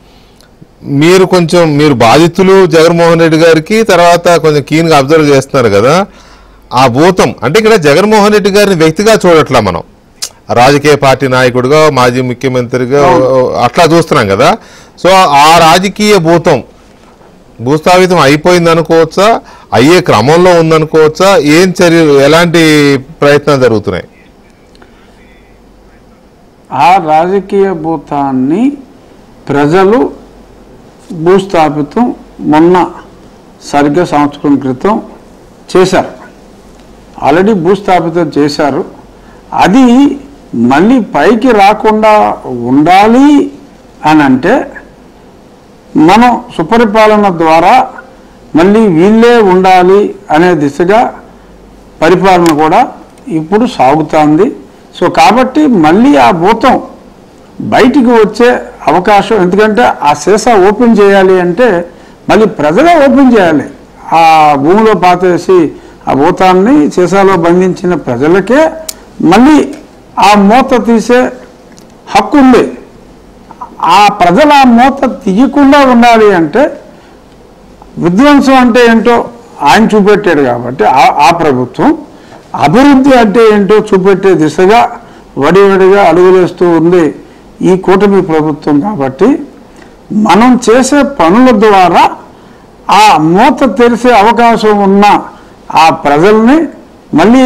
[SPEAKER 1] మీరు బాధితులు జగన్మోహన్ రెడ్డి గారికి, తర్వాత కొంచెం కీన్గా అబ్జర్వ్ చేస్తున్నారు కదా. ఆ భూతం అంటే ఇక్కడ జగన్మోహన్ రెడ్డి గారిని వ్యక్తిగా చూడట్లా, మనం రాజకీయ పార్టీ నాయకుడిగా, మాజీ ముఖ్యమంత్రిగా అట్లా చూస్తున్నాం కదా. సో ఆ రాజకీయ భూస్థాపితం అయిపోయింది అనుకోవచ్చా, అయ్యే క్రమంలో ఉందనుకోవచ్చా? ఏం చర్యలు, ఎలాంటి ప్రయత్నాలు జరుగుతున్నాయి?
[SPEAKER 2] ఆ రాజకీయ భూతాన్ని ప్రజలు భూస్థాపితం మొన్న సరిగ్గా సంవత్సరం క్రితం చేశారు. ఆల్రెడీ భూస్థాపితం చేశారు. అది మళ్ళీ పైకి రాకుండా ఉండాలి అని అంటే మనం సుపరిపాలన ద్వారా మళ్ళీ వీళ్ళే ఉండాలి అనే దిశగా పరిపాలన కూడా ఇప్పుడు సాగుతోంది. సో కాబట్టి మళ్ళీ ఆ భూతం బయటికి వచ్చే అవకాశం, ఎందుకంటే ఆ సీసా ఓపెన్ చేయాలి అంటే మళ్ళీ ప్రజలే ఓపెన్ చేయాలి. ఆ భూమిలో పాతేసి ఆ భూతాన్ని సీసాలో బంధించిన ప్రజలకే మళ్ళీ ఆ మూత తీసే హక్కు ఉంది. ఆ ప్రజలు ఆ మూత తీయకుండా ఉండాలి అంటే విధ్వంసం అంటే ఏంటో ఆయన చూపెట్టాడు. కాబట్టి ఆ ప్రభుత్వం అభివృద్ధి అంటే ఏంటో చూపెట్టే దిశగా వడివడిగా అడుగులేస్తూ ఉంది ఈ కూటమి ప్రభుత్వం. కాబట్టి మనం చేసే పనుల ద్వారా ఆ మూత తెరిసే అవకాశం ఉన్న ఆ ప్రజల్ని మళ్ళీ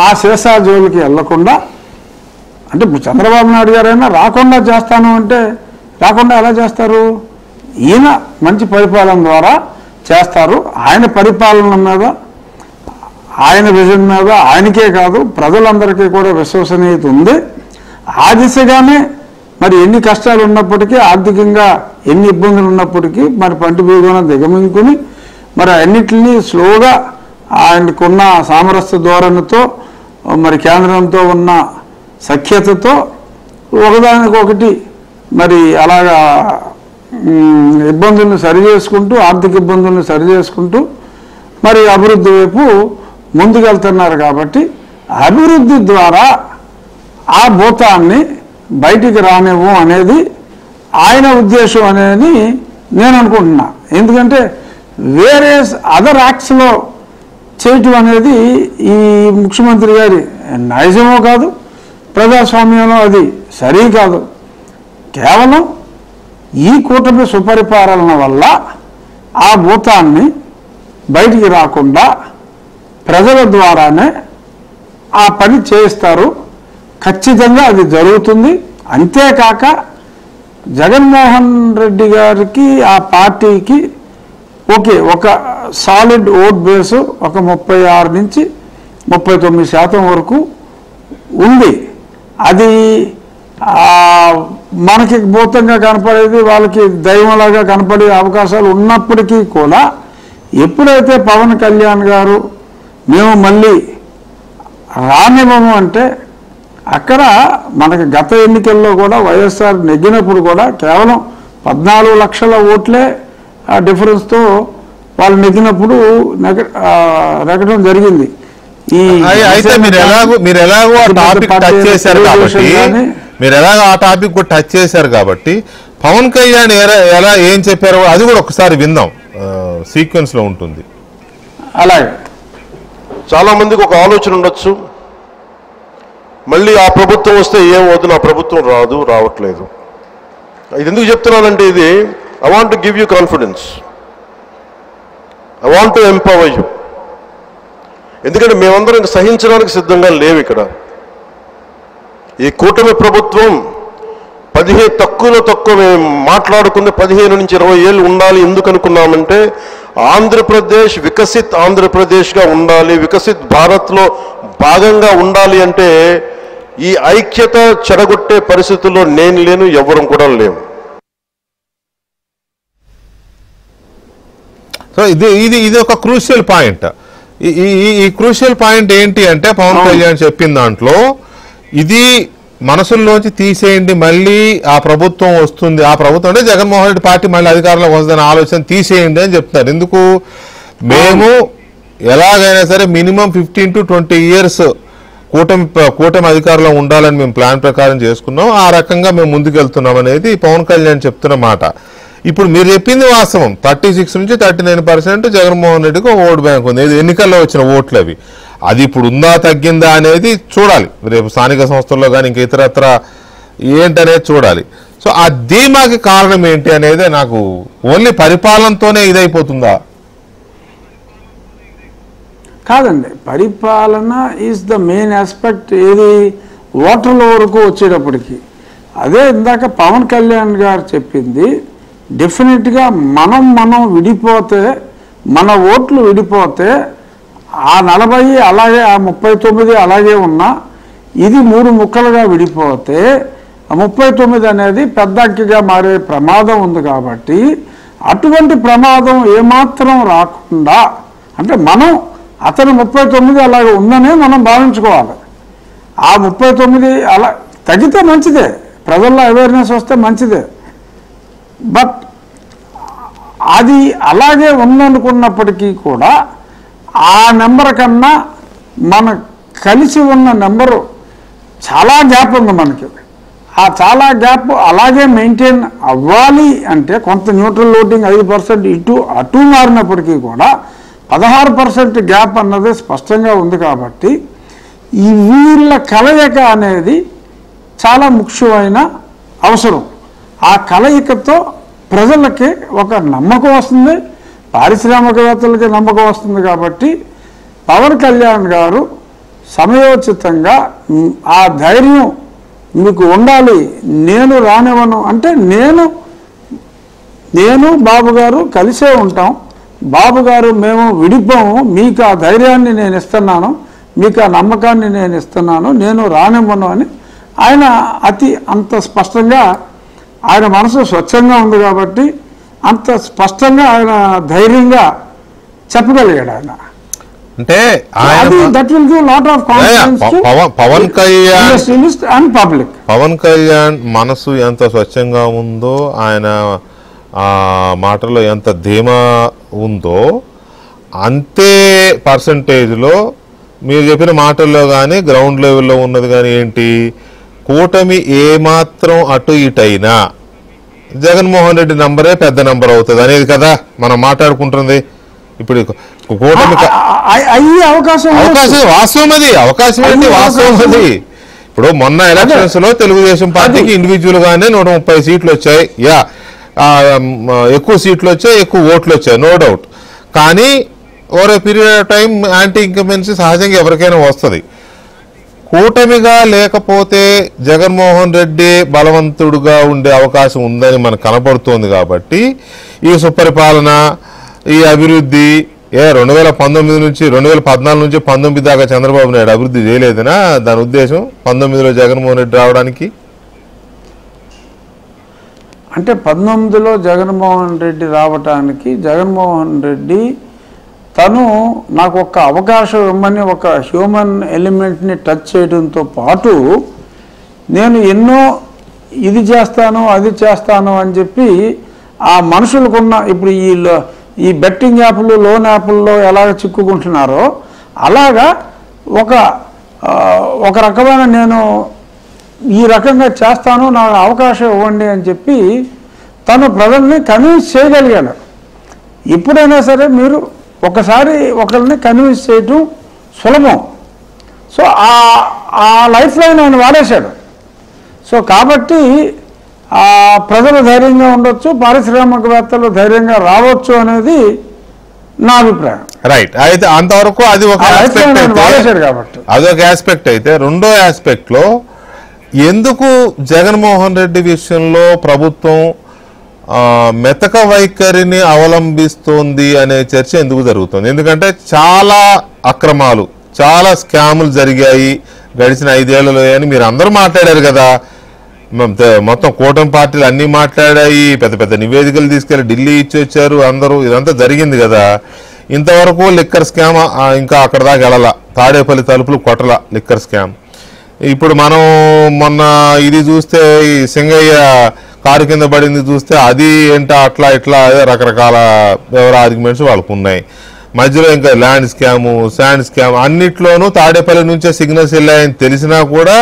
[SPEAKER 2] ఆ శేషా జోలికి వెళ్లకుండా, అంటే చంద్రబాబు నాయుడు గారైనా రాకుండా చేస్తాను అంటే రాకుండా ఎలా చేస్తారు? ఈయన మంచి పరిపాలన ద్వారా చేస్తారు. ఆయన పరిపాలన మీద ఆయన విజన్ మీద ఆయనకే కాదు ప్రజలందరికీ కూడా విశ్వసనీయత ఉంది. ఆ దిశగానే మరి ఎన్ని కష్టాలు ఉన్నప్పటికీ, ఆర్థికంగా ఎన్ని ఇబ్బందులు ఉన్నప్పటికీ మరి పంటి బీగున దిగమింగుకుని మరి అన్నిటినీ స్లోగా ఆయనకున్న సామరస్య ధోరణితో మరి కేంద్రంతో ఉన్న సఖ్యతతో ఒకదానికొకటి మరి అలాగా ఇబ్బందులను సరిచేసుకుంటూ, ఆర్థిక ఇబ్బందులను సరిచేసుకుంటూ మరి అభివృద్ధి వైపు ముందుకెళ్తున్నారు. కాబట్టి అభివృద్ధి ద్వారా ఆ భూతాన్ని బయటికి రానివ్వం అనేది ఆయన ఉద్దేశం అనేది నేను అనుకుంటున్నా. ఎందుకంటే వేరే అదర్ యాక్ట్స్లో చేయటం అనేది ఈ ముఖ్యమంత్రి గారి నైజమో కాదు, ప్రజాస్వామ్యంలో అది సరి కాదు. కేవలం ఈ కూటమి సుపరిపాలన వల్ల ఆ భూతాన్ని బయటికి రాకుండా ప్రజల ద్వారానే ఆ పని చేస్తారు. ఖచ్చితంగా అది జరుగుతుంది. అంతేకాక జగన్మోహన్ రెడ్డి గారికి ఆ పార్టీకి ఒక సాలిడ్ ఓట్ బేసు ఒక 36 నుంచి 39% వరకు ఉంది. అది మనకి భూతంగా కనపడేది, వాళ్ళకి దైవంలాగా కనపడే అవకాశాలు ఉన్నప్పటికీ కూడా ఎప్పుడైతే పవన్ కళ్యాణ్ గారు మేము మళ్ళీ రానివ్వము అంటే, అక్కడ మనకి గత ఎన్నికల్లో కూడా వైఎస్ఆర్ నెగ్గినప్పుడు కూడా కేవలం 14 లక్షల ఓట్లే ఆ డిఫరెన్స్తో వాళ్ళు నెగ్గినప్పుడు నెగ్గడం జరిగింది.
[SPEAKER 1] అయితే మీరు ఎలాగో ఆ టాపిక్ టచ్ చేశారు కాబట్టి పవన్ కళ్యాణ్ ఎలా ఏం చెప్పారో అది కూడా ఒకసారి విందాం, సీక్వెన్స్ లో ఉంటుంది.
[SPEAKER 2] అలాగే
[SPEAKER 4] చాలా మందికి ఒక ఆలోచన ఉండొచ్చు, మళ్ళీ ఆ ప్రభుత్వం వస్తే ఏమవుతుంది, నా ప్రభుత్వం రావట్లేదు. ఇది ఎందుకు చెప్తున్నానంటే, ఇది I want to give you confidence, I want to empower you. ఎందుకంటే మేమందరం సహించడానికి సిద్ధంగా లేవు. ఇక్కడ ఈ కూటమి ప్రభుత్వం తక్కువ మేము మాట్లాడుకుంది 15 నుంచి 20 ఏళ్ళు ఉండాలి. ఎందుకు అనుకున్నామంటే ఆంధ్రప్రదేశ్ వికసిత్ ఆంధ్రప్రదేశ్గా ఉండాలి, వికసిత్ భారత్లో భాగంగా ఉండాలి. అంటే ఈ ఐక్యత చెడగొట్టే పరిస్థితుల్లో నేను లేను, ఎవరం కూడా లేవు.
[SPEAKER 1] సో ఇది ఒక క్రూషియల్ పాయింట్. ఈ క్రూషియల్ పాయింట్ ఏంటి అంటే, పవన్ కళ్యాణ్ చెప్పిన దాంట్లో ఇది మనసుల్లోంచి తీసేయండి, మళ్ళీ ఆ ప్రభుత్వం వస్తుంది, ఆ ప్రభుత్వం అంటే జగన్మోహన్ రెడ్డి పార్టీ మళ్ళీ అధికారంలోకి వస్తుందనే ఆలోచన తీసేయండి అని చెప్తున్నారు. ఎందుకు? మేము ఎలాగైనా సరే మినిమం 15 to 20 years కూటమి అధికారంలో ఉండాలని మేము ప్లాన్ ప్రకారం చేసుకున్నాం, ఆ రకంగా మేము ముందుకెళ్తున్నాం అనేది పవన్ కళ్యాణ్ చెప్తున్న మాట. ఇప్పుడు మీరు చెప్పింది వాస్తవం, 36 నుంచి 39% జగన్మోహన్ రెడ్డికి ఓటు బ్యాంక్ ఉంది. ఎన్నికల్లో వచ్చిన ఓట్లు అవి. అది ఇప్పుడు ఉందా తగ్గిందా అనేది చూడాలి, రేపు స్థానిక సంస్థల్లో కానీ ఇంకా ఇతరత్ర ఏంటనేది చూడాలి. సో ఆ ధీమాకి కారణం ఏంటి అనేది నాకు ఓన్లీ పరిపాలనతోనే ఇదైపోతుందా?
[SPEAKER 2] కాదండి, పరిపాలన ఈజ్ ద మెయిన్ ఆస్పెక్ట్. ఏది ఓటర్ల వరకు వచ్చేటప్పటికి అదే ఇందాక పవన్ కళ్యాణ్ గారు చెప్పింది. డెఫినెట్గా మనం విడిపోతే, మన ఓట్లు విడిపోతే ఆ 40 అలాగే, ఆ 39 అలాగే ఉన్నా, ఇది 3 ముక్కలుగా విడిపోతే ఆ 39 అనేది పెద్ద అంకెగా మారే ప్రమాదం ఉంది. కాబట్టి అటువంటి ప్రమాదం ఏమాత్రం రాకుండా, అంటే మనం అతను 39 అలాగే ఉందనే మనం భావించుకోవాలి. ఆ 39 అలా తగ్గితే మంచిదే, ప్రజల్లో అవేర్నెస్ వస్తే మంచిదే. బట్ అది అలాగే ఉందనుకున్నప్పటికీ కూడా ఆ నెంబర్ కన్నా మన కలిసి ఉన్న నెంబరు చాలా గ్యాప్ ఉంది మనకి. ఆ చాలా గ్యాప్ అలాగే మెయింటైన్ అవ్వాలి అంటే కొంత న్యూట్రల్ ఓటింగ్ 5% ఇటు అటు మారినప్పటికీ కూడా 16% గ్యాప్ అన్నది స్పష్టంగా ఉంది. కాబట్టి ఈ వీళ్ళ కలయిక అనేది చాలా ముఖ్యమైన అవసరం. ఆ కలయికతో ప్రజలకి ఒక నమ్మకం వస్తుంది, పారిశ్రామికవేత్తలకి నమ్మకం వస్తుంది. కాబట్టి పవన్ కళ్యాణ్ గారు సమయోచితంగా ఆ ధైర్యం మీకు ఉండాలి, నేను రానివ్వను అంటే, నేను బాబు గారు కలిసే ఉంటాం, బాబు గారు మేము విడిపోము, మీకు ఆ ధైర్యాన్ని నేను ఇస్తున్నాను, మీకు ఆ నమ్మకాన్ని నేను ఇస్తున్నాను, నేను రానివ్వను అని ఆయన అంత స్పష్టంగా, ఆయన మనసు స్వచ్ఛంగా ఉంది కాబట్టి అంత స్పష్టంగా ఆయన ధైర్యంగా చెప్పగలిగాడు. ఆయన
[SPEAKER 1] అంటే
[SPEAKER 2] that will give lot of confidence to
[SPEAKER 1] Pawan Kalyan
[SPEAKER 2] industrialist and public.
[SPEAKER 1] Pawan Kalyan మనసు ఎంత స్వచ్ఛంగా ఉందో, ఆయన ఆ మాటలో ఎంత ధీమా ఉందో, అంతే పర్సంటేజ్లో మీరు చెప్పిన మాటల్లో కానీ గ్రౌండ్ లెవెల్లో ఉన్నది కానీ ఏంటి, కూటమి ఏమాత్రం అటు ఇటైనా జగన్మోహన్ రెడ్డి నంబరే పెద్ద నంబర్ అవుతుంది అనేది కదా మనం మాట్లాడుకుంటుంది. ఇప్పుడు కూటమి
[SPEAKER 2] అయ్యే అవకాశం
[SPEAKER 1] వాస్తవం, అది అవకాశం ఏంటి, వాస్తవం అది. ఇప్పుడు మొన్న ఎలక్షన్స్ లో తెలుగుదేశం పార్టీకి ఇండివిజువల్ గానే 130 సీట్లు వచ్చాయి, ఎక్కువ సీట్లు వచ్చాయి, ఎక్కువ ఓట్లు వచ్చాయి, నో డౌట్. కానీ over a period of time anti incumbency సహజంగా ఎవరికైనా వస్తుంది. కూటమిగా లేకపోతే జగన్మోహన్ రెడ్డి బలవంతుడుగా ఉండే అవకాశం ఉందని మనకు కనపడుతోంది. కాబట్టి ఈ సుపరిపాలన, ఈ అభివృద్ధి 2019 నుంచి 2014 నుంచి 19 దాకా చంద్రబాబు నాయుడు అభివృద్ధి చేయలేదనా దాని ఉద్దేశం? 19లో జగన్మోహన్ రెడ్డి రావడానికి
[SPEAKER 2] అంటే 19లో జగన్మోహన్ రెడ్డి రావడానికి జగన్మోహన్ రెడ్డి తను నాకు ఒక అవకాశం ఇవ్వమని ఒక హ్యూమన్ ఎలిమెంట్ని టచ్ చేయడంతో పాటు నేను ఎన్నో ఇది చేస్తాను అది చేస్తాను అని చెప్పి ఆ మనుషులకున్న ఇప్పుడు ఈ బెట్టింగ్ యాప్లు, లోన్ యాప్ల్లో ఎలాగ చిక్కుకుంటున్నారో అలాగా ఒక రకమైన నేను ఈ రకంగా చేస్తాను, నాకు అవకాశం ఇవ్వండి అని చెప్పి తను ప్రజల్ని కన్విన్స్ చేయగలిగాడు. ఎప్పుడైనా సరే మీరు ఒకసారి ఒకరిని కన్విన్స్ చేయటం సులభం. సో ఆ లైఫ్ లైన్ ఆయన వాడేశాడు. సో కాబట్టి ప్రజలు ధైర్యంగా ఉండొచ్చు, పారిశ్రామికవేత్తలు ధైర్యంగా రావచ్చు అనేది నా అభిప్రాయం.
[SPEAKER 1] రైట్. అయితే అంతవరకు అది ఒక ఆస్పెక్ట్ అయితే రెండో ఆస్పెక్ట్ లో ఎందుకు జగన్మోహన్ రెడ్డి విషయంలో ప్రభుత్వం మెతక వైఖరిని అవలంబిస్తోంది అనే చర్చ ఎందుకు జరుగుతుంది? ఎందుకంటే చాలా అక్రమాలు, చాలా స్కాములు జరిగాయి గడిచిన 5 ఏళ్లలో అని మీరు అందరూ మాట్లాడారు కదా. మొత్తం కూటమి పార్టీలు అన్నీ మాట్లాడాయి, పెద్ద పెద్ద నివేదికలు తీసుకెళ్లి ఢిల్లీ ఇచ్చి వచ్చారు అందరూ, ఇదంతా జరిగింది కదా. ఇంతవరకు లిక్కర్ స్కామ్ ఇంకా అక్కడ దాకా వెళ్ళాల, తాడేపల్లి తలుపులు కొట్టల లిక్కర్ స్కామ్. ఇప్పుడు మనం మొన్న ఇది చూస్తే ఈ సింగయ్య కారు కింద పడింది చూస్తే అది ఏంటో అట్లా ఇట్లా రకరకాల ఎవరి ఆర్గ్యుమెంట్స్ వాళ్ళకు ఉన్నాయి. మధ్యలో ఇంకా ల్యాండ్ స్కాము, శాండ్ స్కామ్, అన్నిట్లోనూ తాడేపల్లి నుంచే సిగ్నల్స్ వెళ్ళాయని తెలిసినా కూడా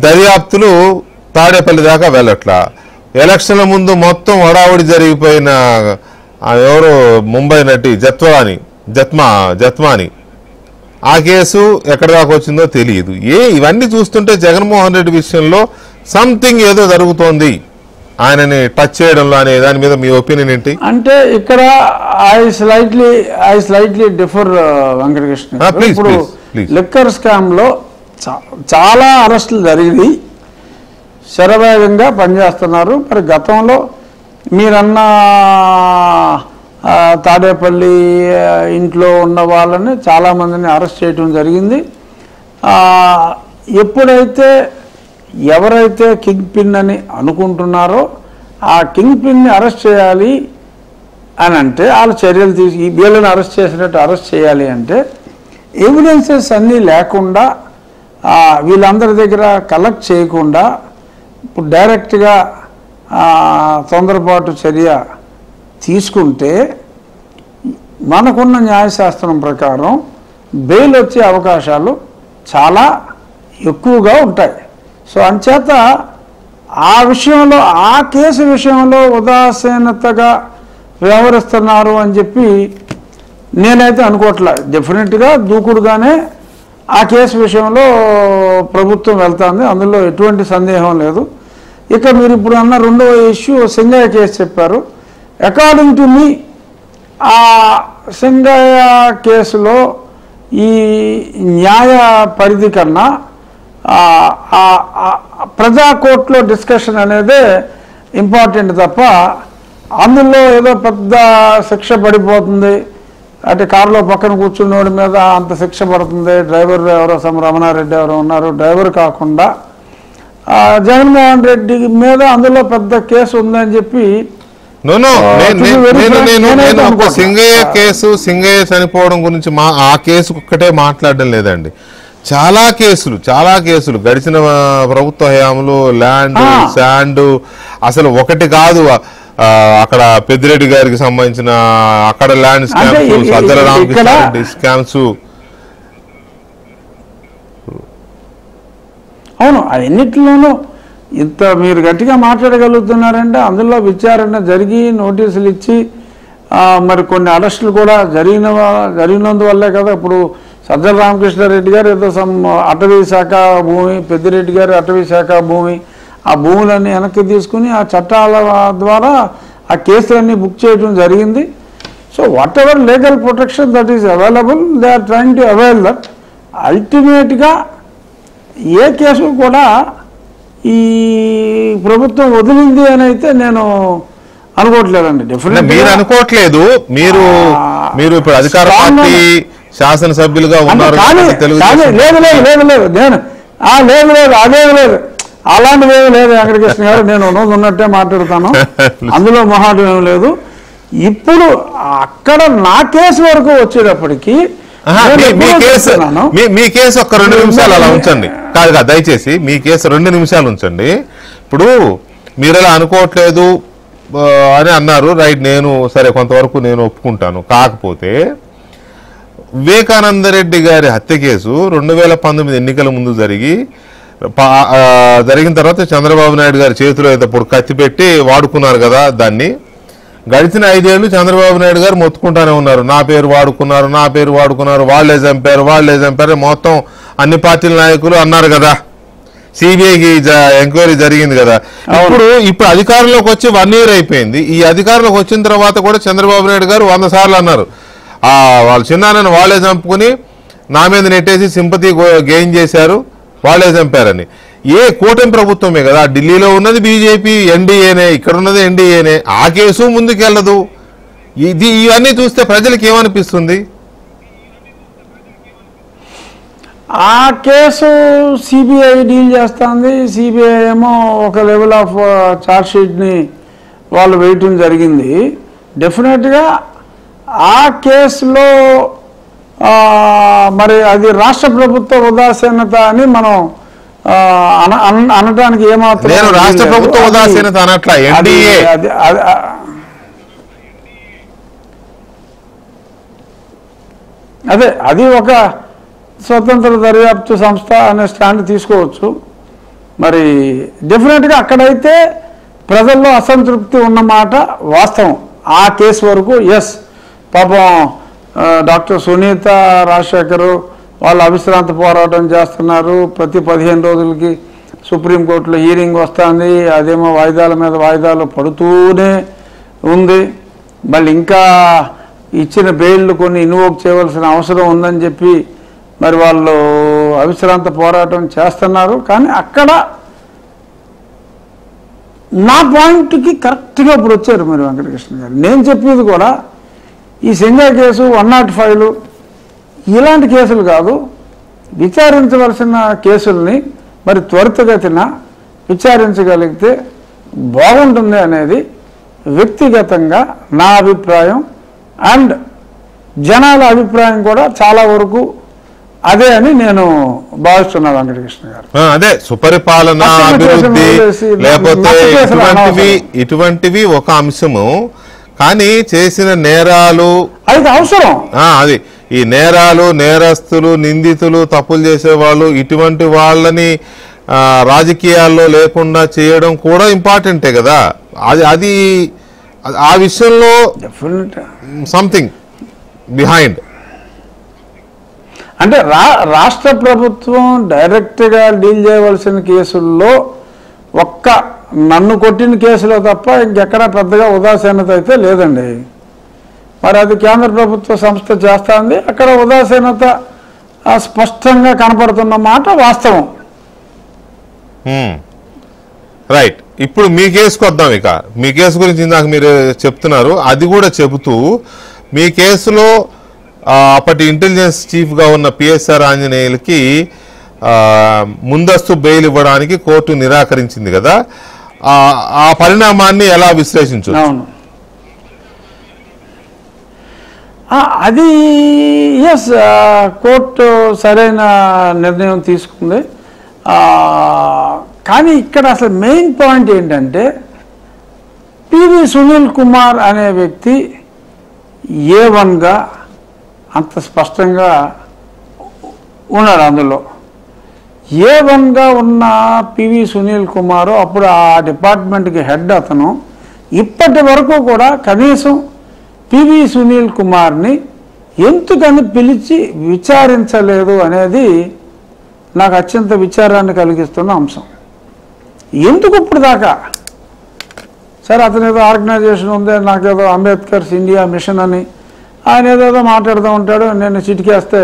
[SPEAKER 1] దర్యాప్తులు తాడేపల్లి దాకా వెళ్ళట్లా. ఎలక్షన్ల ముందు మొత్తం హడావుడి జరిగిపోయిన ఎవరు ముంబై నటి జత్మాని ఆ కేసు ఎక్కడ దాకా వచ్చిందో తెలియదు. ఇవన్నీ చూస్తుంటే జగన్మోహన్ రెడ్డి విషయంలో సంథింగ్ ఏదో జరుగుతోంది ఆయనని టచ్ చేయడంలో అనే దాని మీద మీ ఒపీనియన్ ఏంటి?
[SPEAKER 2] అంటే ఇక్కడ ఐ స్లైట్లీ డిఫర్ వెంకటకృష్ణ. ఇప్పుడు లిక్కర్ స్కామ్ లో చాలా అరెస్టులు జరిగి శరవేగంగా పనిచేస్తున్నారు. మరి గతంలో మీరన్న తాడేపల్లి ఇంట్లో ఉన్న వాళ్ళని చాలామందిని అరెస్ట్ చేయడం జరిగింది. ఎప్పుడైతే ఎవరైతే కింగ్ పిన్ అని అనుకుంటున్నారో ఆ కింగ్ పిన్ని అరెస్ట్ చేయాలి అని అంటే వాళ్ళు చర్యలు వీళ్ళని అరెస్ట్ చేసినట్టు అరెస్ట్ చేయాలి అంటే ఎవిడెన్సెస్ అన్నీ లేకుండా వీళ్ళందరి దగ్గర కలెక్ట్ చేయకుండా ఇప్పుడు డైరెక్ట్గా తొందరపాటు చర్య తీసుకుంటే మనకున్న న్యాయశాస్త్రం ప్రకారం బెయిల్ వచ్చే అవకాశాలు చాలా ఎక్కువగా ఉంటాయి. సో అంచేత ఆ విషయంలో ఆ కేసు విషయంలో ఉదాసీనతగా వ్యవహరిస్తున్నారు అని చెప్పి నేనైతే అనుకోవట్లే. డెఫినెట్గా దూకుడుగానే ఆ కేసు విషయంలో ప్రభుత్వం వెళ్తుంది, అందులో ఎటువంటి సందేహం లేదు. ఇక మీరు ఇప్పుడు అన్న రెండవ ఇష్యూ సింగయ్య కేసు చెప్పారు. అకార్డింగ్ టు మీ ఆ సింగయ్య కేసులో ఈ న్యాయ పరిధి కన్నా ప్రజా కోర్టులో డిస్కషన్ అనేదే ఇంపార్టెంట్ తప్ప అందులో ఏదో పెద్ద శిక్ష పడిపోతుంది, అంటే కారులో పక్కన కూర్చున్నోడి మీద అంత శిక్ష పడుతుంది, డ్రైవర్ ఎవరో రమణారెడ్డి ఎవరో ఉన్నారు, డ్రైవర్ కాకుండా జగన్మోహన్ రెడ్డి మీద అందులో పెద్ద కేసు ఉందని చెప్పి
[SPEAKER 1] నేను సింగయ్య కేసు, సింగయ్య చనిపోవడం గురించి ఆ కేసు ఒక్కటే మాట్లాడడం లేదండి. చాలా కేసులు గడిచిన ప్రభుత్వ హయాంలో ల్యాండ్ శాండ్ అసలు ఒకటి కాదు. అక్కడ పెద్దిరెడ్డి గారికి సంబంధించిన అక్కడ land scams, Sajjala Ramakrishna Reddy scams.
[SPEAKER 2] అవును, అన్నిటిలోనూ ఇంత మీరు గట్టిగా మాట్లాడగలుగుతున్నారంటే అందులో విచారణ జరిగి నోటీసులు ఇచ్చి మరి కొన్ని అరెస్టులు కూడా జరిగినందువల్లే కదా. ఇప్పుడు సజ్జల రామకృష్ణారెడ్డి గారు ఏదో అటవీ శాఖ భూమి, పెద్దిరెడ్డి గారు అటవీ శాఖ భూమి, ఆ భూములన్నీ వెనక్కి తీసుకుని ఆ చట్టాల ద్వారా ఆ కేసులన్నీ బుక్ చేయడం జరిగింది. So whatever legal protection that is available, they are trying to avail that. అల్టిమేట్గా ఏ కేసు కూడా ఈ ప్రభుత్వం వదిలింది అని అయితే నేను అనుకోవట్లేదండి. డెఫినెట్
[SPEAKER 1] మీరు అనుకోవట్లేదు, మీరు ఇప్పుడు అధికార పార్టీ శాసనసభ్యులుగా ఉన్నారు.
[SPEAKER 2] లేదు అదేమి లేదు, అలాంటిది ఏమి లేదు వెంకటకృష్ణ గారు. నేను ఉన్నట్టే మాట్లాడతాను, అందులో మొహాటం ఏమి లేదు. ఇప్పుడు అక్కడ నా కేసు వరకు వచ్చేటప్పటికి
[SPEAKER 1] మీ కేసు ఒక్క 2 నిమిషాలు అలా ఉంచండి. కాదు దయచేసి మీ కేసు 2 నిమిషాలు ఉంచండి. ఇప్పుడు మీరు అలా అనుకోవట్లేదు అని అన్నారు, రైట్. నేను సరే కొంతవరకు నేను ఒప్పుకుంటాను. కాకపోతే వివేకానందరెడ్డి గారి హత్య కేసు 2019 ఎన్నికల ముందు జరిగిన తర్వాత చంద్రబాబు నాయుడు గారి చేతిలో ఇప్పుడు కత్తి పెట్టి వాడుకున్నారు కదా దాన్ని. గడిచిన 5 ఏళ్ళు చంద్రబాబు నాయుడు గారు మొత్తుకుంటానే ఉన్నారు, నా పేరు వాడుకున్నారు, వాళ్ళే చంపారు మొత్తం అన్ని పార్టీల నాయకులు అన్నారు కదా. సిబిఐకి ఎంక్వైరీ జరిగింది కదా. ఇప్పుడు అధికారంలోకి వచ్చి 1 year అయిపోయింది. ఈ అధికారంలోకి వచ్చిన తర్వాత కూడా చంద్రబాబు నాయుడు గారు 100 సార్లు అన్నారు, వాళ్ళు చిన్నాన్నని వాళ్ళే చంపుకుని నా మీద నెట్టేసి సింపతి గెయిన్ చేశారు, వాళ్ళే చంపారని. ఏ కూటమి ప్రభుత్వమే కదా, ఢిల్లీలో ఉన్నది బీజేపీ, ఎన్డీఏనే, ఇక్కడ ఉన్నది ఎన్డీఏనే. ఆ కేసు ముందుకెళ్ళదు. ఇవన్నీ చూస్తే ప్రజలకు ఏమనిపిస్తుంది?
[SPEAKER 2] ఆ కేసు సిబిఐ డీల్ చేస్తుంది. సిబిఐ ఏమో ఒక లెవెల్ ఆఫ్ ఛార్జ్ షీట్ని వాళ్ళు వేయటం జరిగింది. డెఫినెట్గా ఆ కేసులో మరి అది రాష్ట్ర ప్రభుత్వ ఉదాసీనత అని మనం అనటానికి ఏమాత్రం
[SPEAKER 1] నేను రాష్ట్ర ప్రభుత్వ ఉదాసీనత అనట్లా, ఎన్డీఏ
[SPEAKER 2] అది ఒక స్వతంత్ర దర్యాప్తు సంస్థ అనే స్టాండ్ తీసుకోవచ్చు. మరి డెఫినెట్గా అక్కడైతే ప్రజల్లో అసంతృప్తి ఉన్నమాట వాస్తవం. ఆ కేసు వరకు ఎస్, పాపం డాక్టర్ సునీత రాజశేఖర్ వాళ్ళు అవిశ్రాంత పోరాటం చేస్తున్నారు. ప్రతి 15 రోజులకి సుప్రీంకోర్టులో హీరింగ్ వస్తుంది, అదేమో వాయిదాల మీద వాయిదాలు పడుతూనే ఉంది. మళ్ళీ ఇంకా ఇచ్చిన బెయిల్లు కొన్ని ఇన్వోక్ చేయవలసిన అవసరం ఉందని చెప్పి మరి వాళ్ళు అవిశ్రాంత పోరాటం చేస్తున్నారు. కానీ అక్కడ నా పాయింట్కి కరెక్ట్గా ఇప్పుడు వచ్చారు మీరు వెంకటకృష్ణ గారు. నేను చెప్పేది కూడా ఈ సింగయ్య కేసు 105 ఇలాంటి కేసులు కాదు, విచారించవలసిన కేసుల్ని మరి త్వరితగతిన విచారించగలిగితే బాగుంటుంది అనేది వ్యక్తిగతంగా నా అభిప్రాయం. అండ్ జనాల అభిప్రాయం కూడా చాలా వరకు అదే అని నేను భావిస్తున్నా వెంకటకృష్ణ గారు.
[SPEAKER 1] అదే సుపరిపాలన, అభివృద్ధి లేకపోతే ఇటువంటివి ఒక అంశము. కానీ చేసిన నేరాలు
[SPEAKER 2] అది అవసరం.
[SPEAKER 1] అది ఈ నేరాలు, నేరస్తులు, నిందితులు, తప్పులు చేసేవాళ్ళు, ఇటువంటి వాళ్ళని రాజకీయాల్లో లేకుండా చేయడం కూడా ఇంపార్టెంటే కదా. అది ఆ విషయంలో సంథింగ్ బిహైండ్.
[SPEAKER 2] అంటే రాష్ట్ర ప్రభుత్వం డైరెక్ట్గా డీల్ చేయవలసిన కేసుల్లో ఒక్క నన్ను కొట్టిన కేసులో తప్ప ఇంకెక్కడా పెద్దగా ఉదాసీనత అయితే లేదండి. మరి అది కేంద్ర ప్రభుత్వ సంస్థ చేస్తుంది, అక్కడ ఉదాసీనత స్పష్టంగా కనపడుతున్న మాట వాస్తవం.
[SPEAKER 1] రైట్. ఇప్పుడు మీ కేసుకు వద్దాం. ఇక మీ కేసు గురించి ఇందాక మీరు చెప్తున్నారు, అది కూడా చెబుతూ మీ కేసులో అప్పటి ఇంటెలిజెన్స్ చీఫ్గా ఉన్న పిఎస్ఆర్ ఆంజనేయులకి ముందస్తు బెయిల్ ఇవ్వడానికి కోర్టు నిరాకరించింది కదా, ఆ పరిణామాన్ని ఎలా విశ్లేషించు?
[SPEAKER 2] అవును, అది ఎస్, కోర్టు సరైన నిర్ణయం తీసుకుంది. కానీ ఇక్కడ అసలు మెయిన్ పాయింట్ ఏంటంటే పివి సునీల్ కుమార్ అనే వ్యక్తి A1గా అంత స్పష్టంగా ఉన్నాడు. అందులో A1గా ఉన్న పివి సునీల్ కుమార్ అప్పుడు ఆ డిపార్ట్మెంట్కి హెడ్ అతను. ఇప్పటి వరకు కూడా కనీసం పివి సునీల్ కుమార్ని ఎందుకని పిలిచి విచారించలేదు అనేది నాకు అత్యంత విచారాన్ని కలిగిస్తున్న అంశం. ఎందుకు ఇప్పుడు దాకా? సరే, అతను ఏదో ఆర్గనైజేషన్ ఉంది, నాకేదో అంబేద్కర్స్ ఇండియా మిషన్ అని ఆయన ఏదేదో మాట్లాడుతూ ఉంటాడు. నేను చిటికేస్తే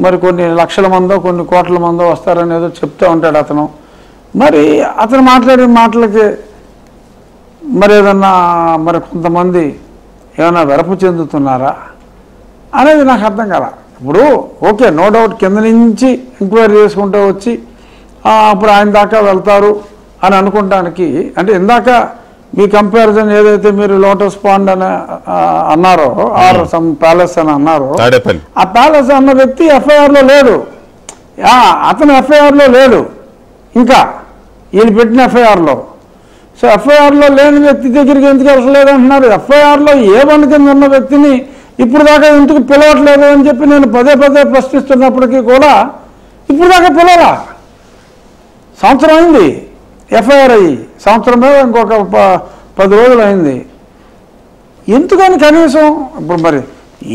[SPEAKER 2] మరి కొన్ని లక్షల మందో కొన్ని కోట్ల మందో వస్తారని ఏదో చెప్తూ ఉంటాడు అతను. మరి అతను మాట్లాడే మాటలకి మరి ఏదన్నా మరి కొంతమంది ఏమైనా వెరపు చెందుతున్నారా అనేది నాకు అర్థం కదా. ఇప్పుడు ఓకే, నో డౌట్ కింద నుంచి ఎంక్వైరీ చేసుకుంటూ వచ్చి అప్పుడు ఆయన దాకా వెళ్తారు అని అనుకోవటానికి, అంటే ఇందాక మీ కంపారిజన్ ఏదైతే మీరు లోటస్ పాండ్ అని అన్నారో ఆర్ సమ్ ప్యాలెస్ అని అన్నారో, ఆ ప్యాలెస్ అన్న వ్యక్తి ఎఫ్ఐఆర్లో లేడు. అతను ఎఫ్ఐఆర్లో లేడు, ఇంకా ఈయన పెట్టిన ఎఫ్ఐఆర్లో. సో ఎఫ్ఐఆర్లో లేని వ్యక్తి దగ్గరికి ఎందుకు వెళ్ళలేదు అంటున్నారు. ఎఫ్ఐఆర్లో A1 కింద ఉన్న వ్యక్తిని ఇప్పుడు దాకా ఎందుకు పిలవట్లేదు అని చెప్పి నేను పదే పదే ప్రశ్నిస్తున్నప్పటికీ కూడా ఇప్పుడు దాకా పిలవరా. సంవత్సరం అయింది ఎఫ్ఐఆర్ అయ్యి, సంవత్సరమే ఇంకొక 10 రోజులు అయింది. ఎందుకని కనీసం ఇప్పుడు మరి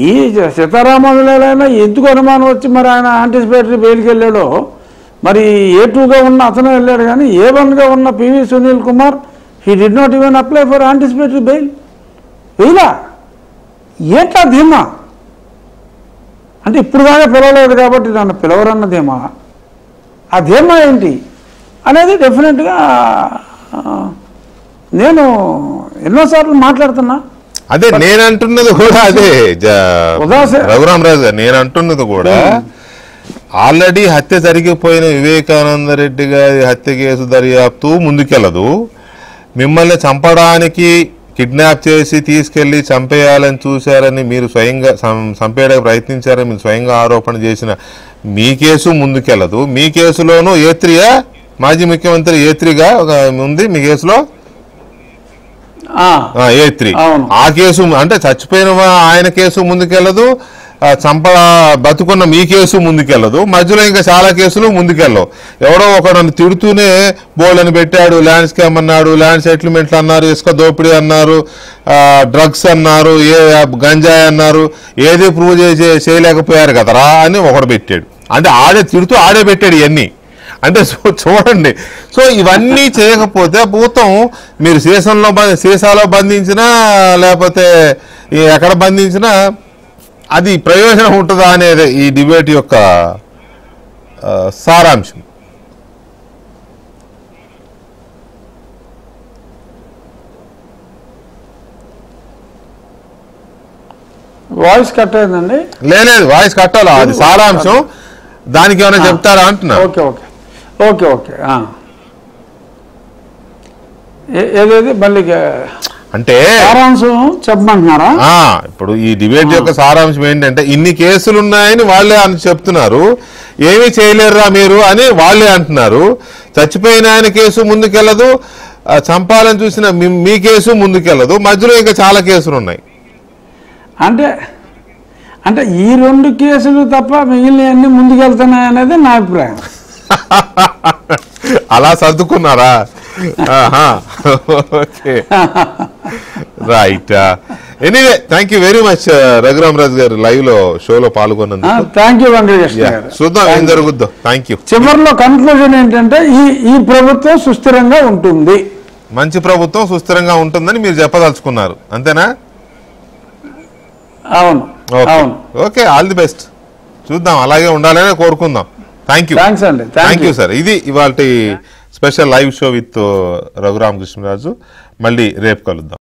[SPEAKER 2] ఈ సీతారామరాజులైనా ఎందుకు అనుమానం వచ్చి మరి ఆయన యాంటిసిపేటరీ బెయిల్కి వెళ్ళాడో, మరి A2గా ఉన్న అతను వెళ్ళాడు, కానీ A1గా ఉన్న PV Sunil Kumar he did not even apply for anticipatory bail. వెయ్యలా. ఏంటా ధీమా? అంటే ఇప్పుడు దాకా పిలవలేదు కాబట్టి నన్ను పిలవరన్న ధీమా, ఆ ధీమా ఏంటి అనేది డెఫినెట్గా నేను ఎన్నోసార్లు మాట్లాడుతున్నా.
[SPEAKER 1] అదే నేను అంటున్నది కూడా అదే రఘురామరాజు గారు, నేను అంటున్నది కూడా ఆల్రెడీ హత్య జరిగిపోయిన వివేకానంద రెడ్డి గారి హత్య కేసు దర్యాప్తు ముందుకెళ్ళదు. మిమ్మల్ని చంపడానికి కిడ్నాప్ చేసి తీసుకెళ్లి చంపేయాలని చూశారని మీరు స్వయంగా చంపేయడానికి ప్రయత్నించారని మీరు స్వయంగా ఆరోపణ చేసిన మీ కేసు ముందుకెళ్ళదు. మీ కేసులోనూ A3 మాజీ ముఖ్యమంత్రి A3గా ఉంది మీ కేసులో. A3 ఆ కేసు అంటే చచ్చిపోయిన ఆయన కేసు ముందుకెళ్ళదు, బతుకున్న మీ కేసు ముందుకెళ్ళదు, మధ్యలో ఇంకా చాలా కేసులు ముందుకెళ్ళవు. ఎవడో ఒకడు తిడుతూనే బోల్డని పెట్టాడు, ల్యాండ్ స్కామ్ అన్నాడు, ల్యాండ్ సెటిల్మెంట్లు అన్నారు, ఇసుక దోపిడీ అన్నారు, డ్రగ్స్ అన్నారు, గంజాయి అన్నారు, ఏది ప్రూవ్ చేయలేకపోయారు కదరా అని ఒకడు పెట్టాడు. అంటే ఆడే తిడుతూ ఆడే పెట్టాడు ఇవన్నీ. అంటే చూడండి, సో ఇవన్నీ చేయకపోతే భూతం మీరు సీసాలో బంధించినా లేకపోతే ఎక్కడ బంధించినా అది ప్రయోజనం ఉంటుందా అనేది ఈ డిబేట్ యొక్క సారాంశం.
[SPEAKER 2] వాయిస్ కట్ అయిందండి? లేదు,
[SPEAKER 1] వాయిస్ కట్టాలా, అది సారాంశం. దానికి ఏమైనా చెప్తారా అంటున్నా.
[SPEAKER 2] ఓకే ఓకే ఓకే ఓకే ఏదేది మళ్ళీ
[SPEAKER 1] అంటే
[SPEAKER 2] సారాంశం చెప్పమంటున్నారా?
[SPEAKER 1] ఇప్పుడు ఈ డిబేట్ యొక్క సారాంశం ఏంటంటే ఇన్ని కేసులు ఉన్నాయని వాళ్ళే చెప్తున్నారు, ఏమీ చేయలేరురా మీరు అని వాళ్ళే అంటున్నారు. చచ్చిపోయిన ఆయన కేసు ముందుకెళ్ళదు, చంపాలని చూసిన మీ కేసు ముందుకెళ్ళదు, మధ్యలో ఇంకా చాలా కేసులు ఉన్నాయి.
[SPEAKER 2] అంటే ఈ 2 కేసులు తప్ప మిగిలిన అన్ని ముందుకెళ్తున్నాయి అనేది నా అభిప్రాయం.
[SPEAKER 1] అలా సర్దుకున్నారా? Okay, right. Anyway, thank you very much Raghuramaraju గారు లైవ్ లో షోలో పాల్గొన్నందుకు.
[SPEAKER 2] థ్యాంక్ యూ వెంకటేశ్వర గారు.
[SPEAKER 1] చూద్దాం ఏం జరుగుద్దో. Thank you.
[SPEAKER 2] చివరిలో కన్క్లూజన్ ఏంటంటే ఈ ప్రభుత్వం సుస్థిరంగా ఉంటుంది,
[SPEAKER 1] మంచి ప్రభుత్వం సుస్థిరంగా ఉంటుందని మీరు చెప్పదలుచుకున్నారు, అంతేనా?
[SPEAKER 2] అవును.
[SPEAKER 1] Okay, all the best. చూద్దాం, అలాగే ఉండాలని కోరుకుందాం. Thank you.
[SPEAKER 2] థ్యాంక్స్ అండి.
[SPEAKER 1] Thank you sir. ఇది ఇవాళ special live show with Raghu Rama Krishna Raju. మళ్ళీ రేపు కలుద్దాం.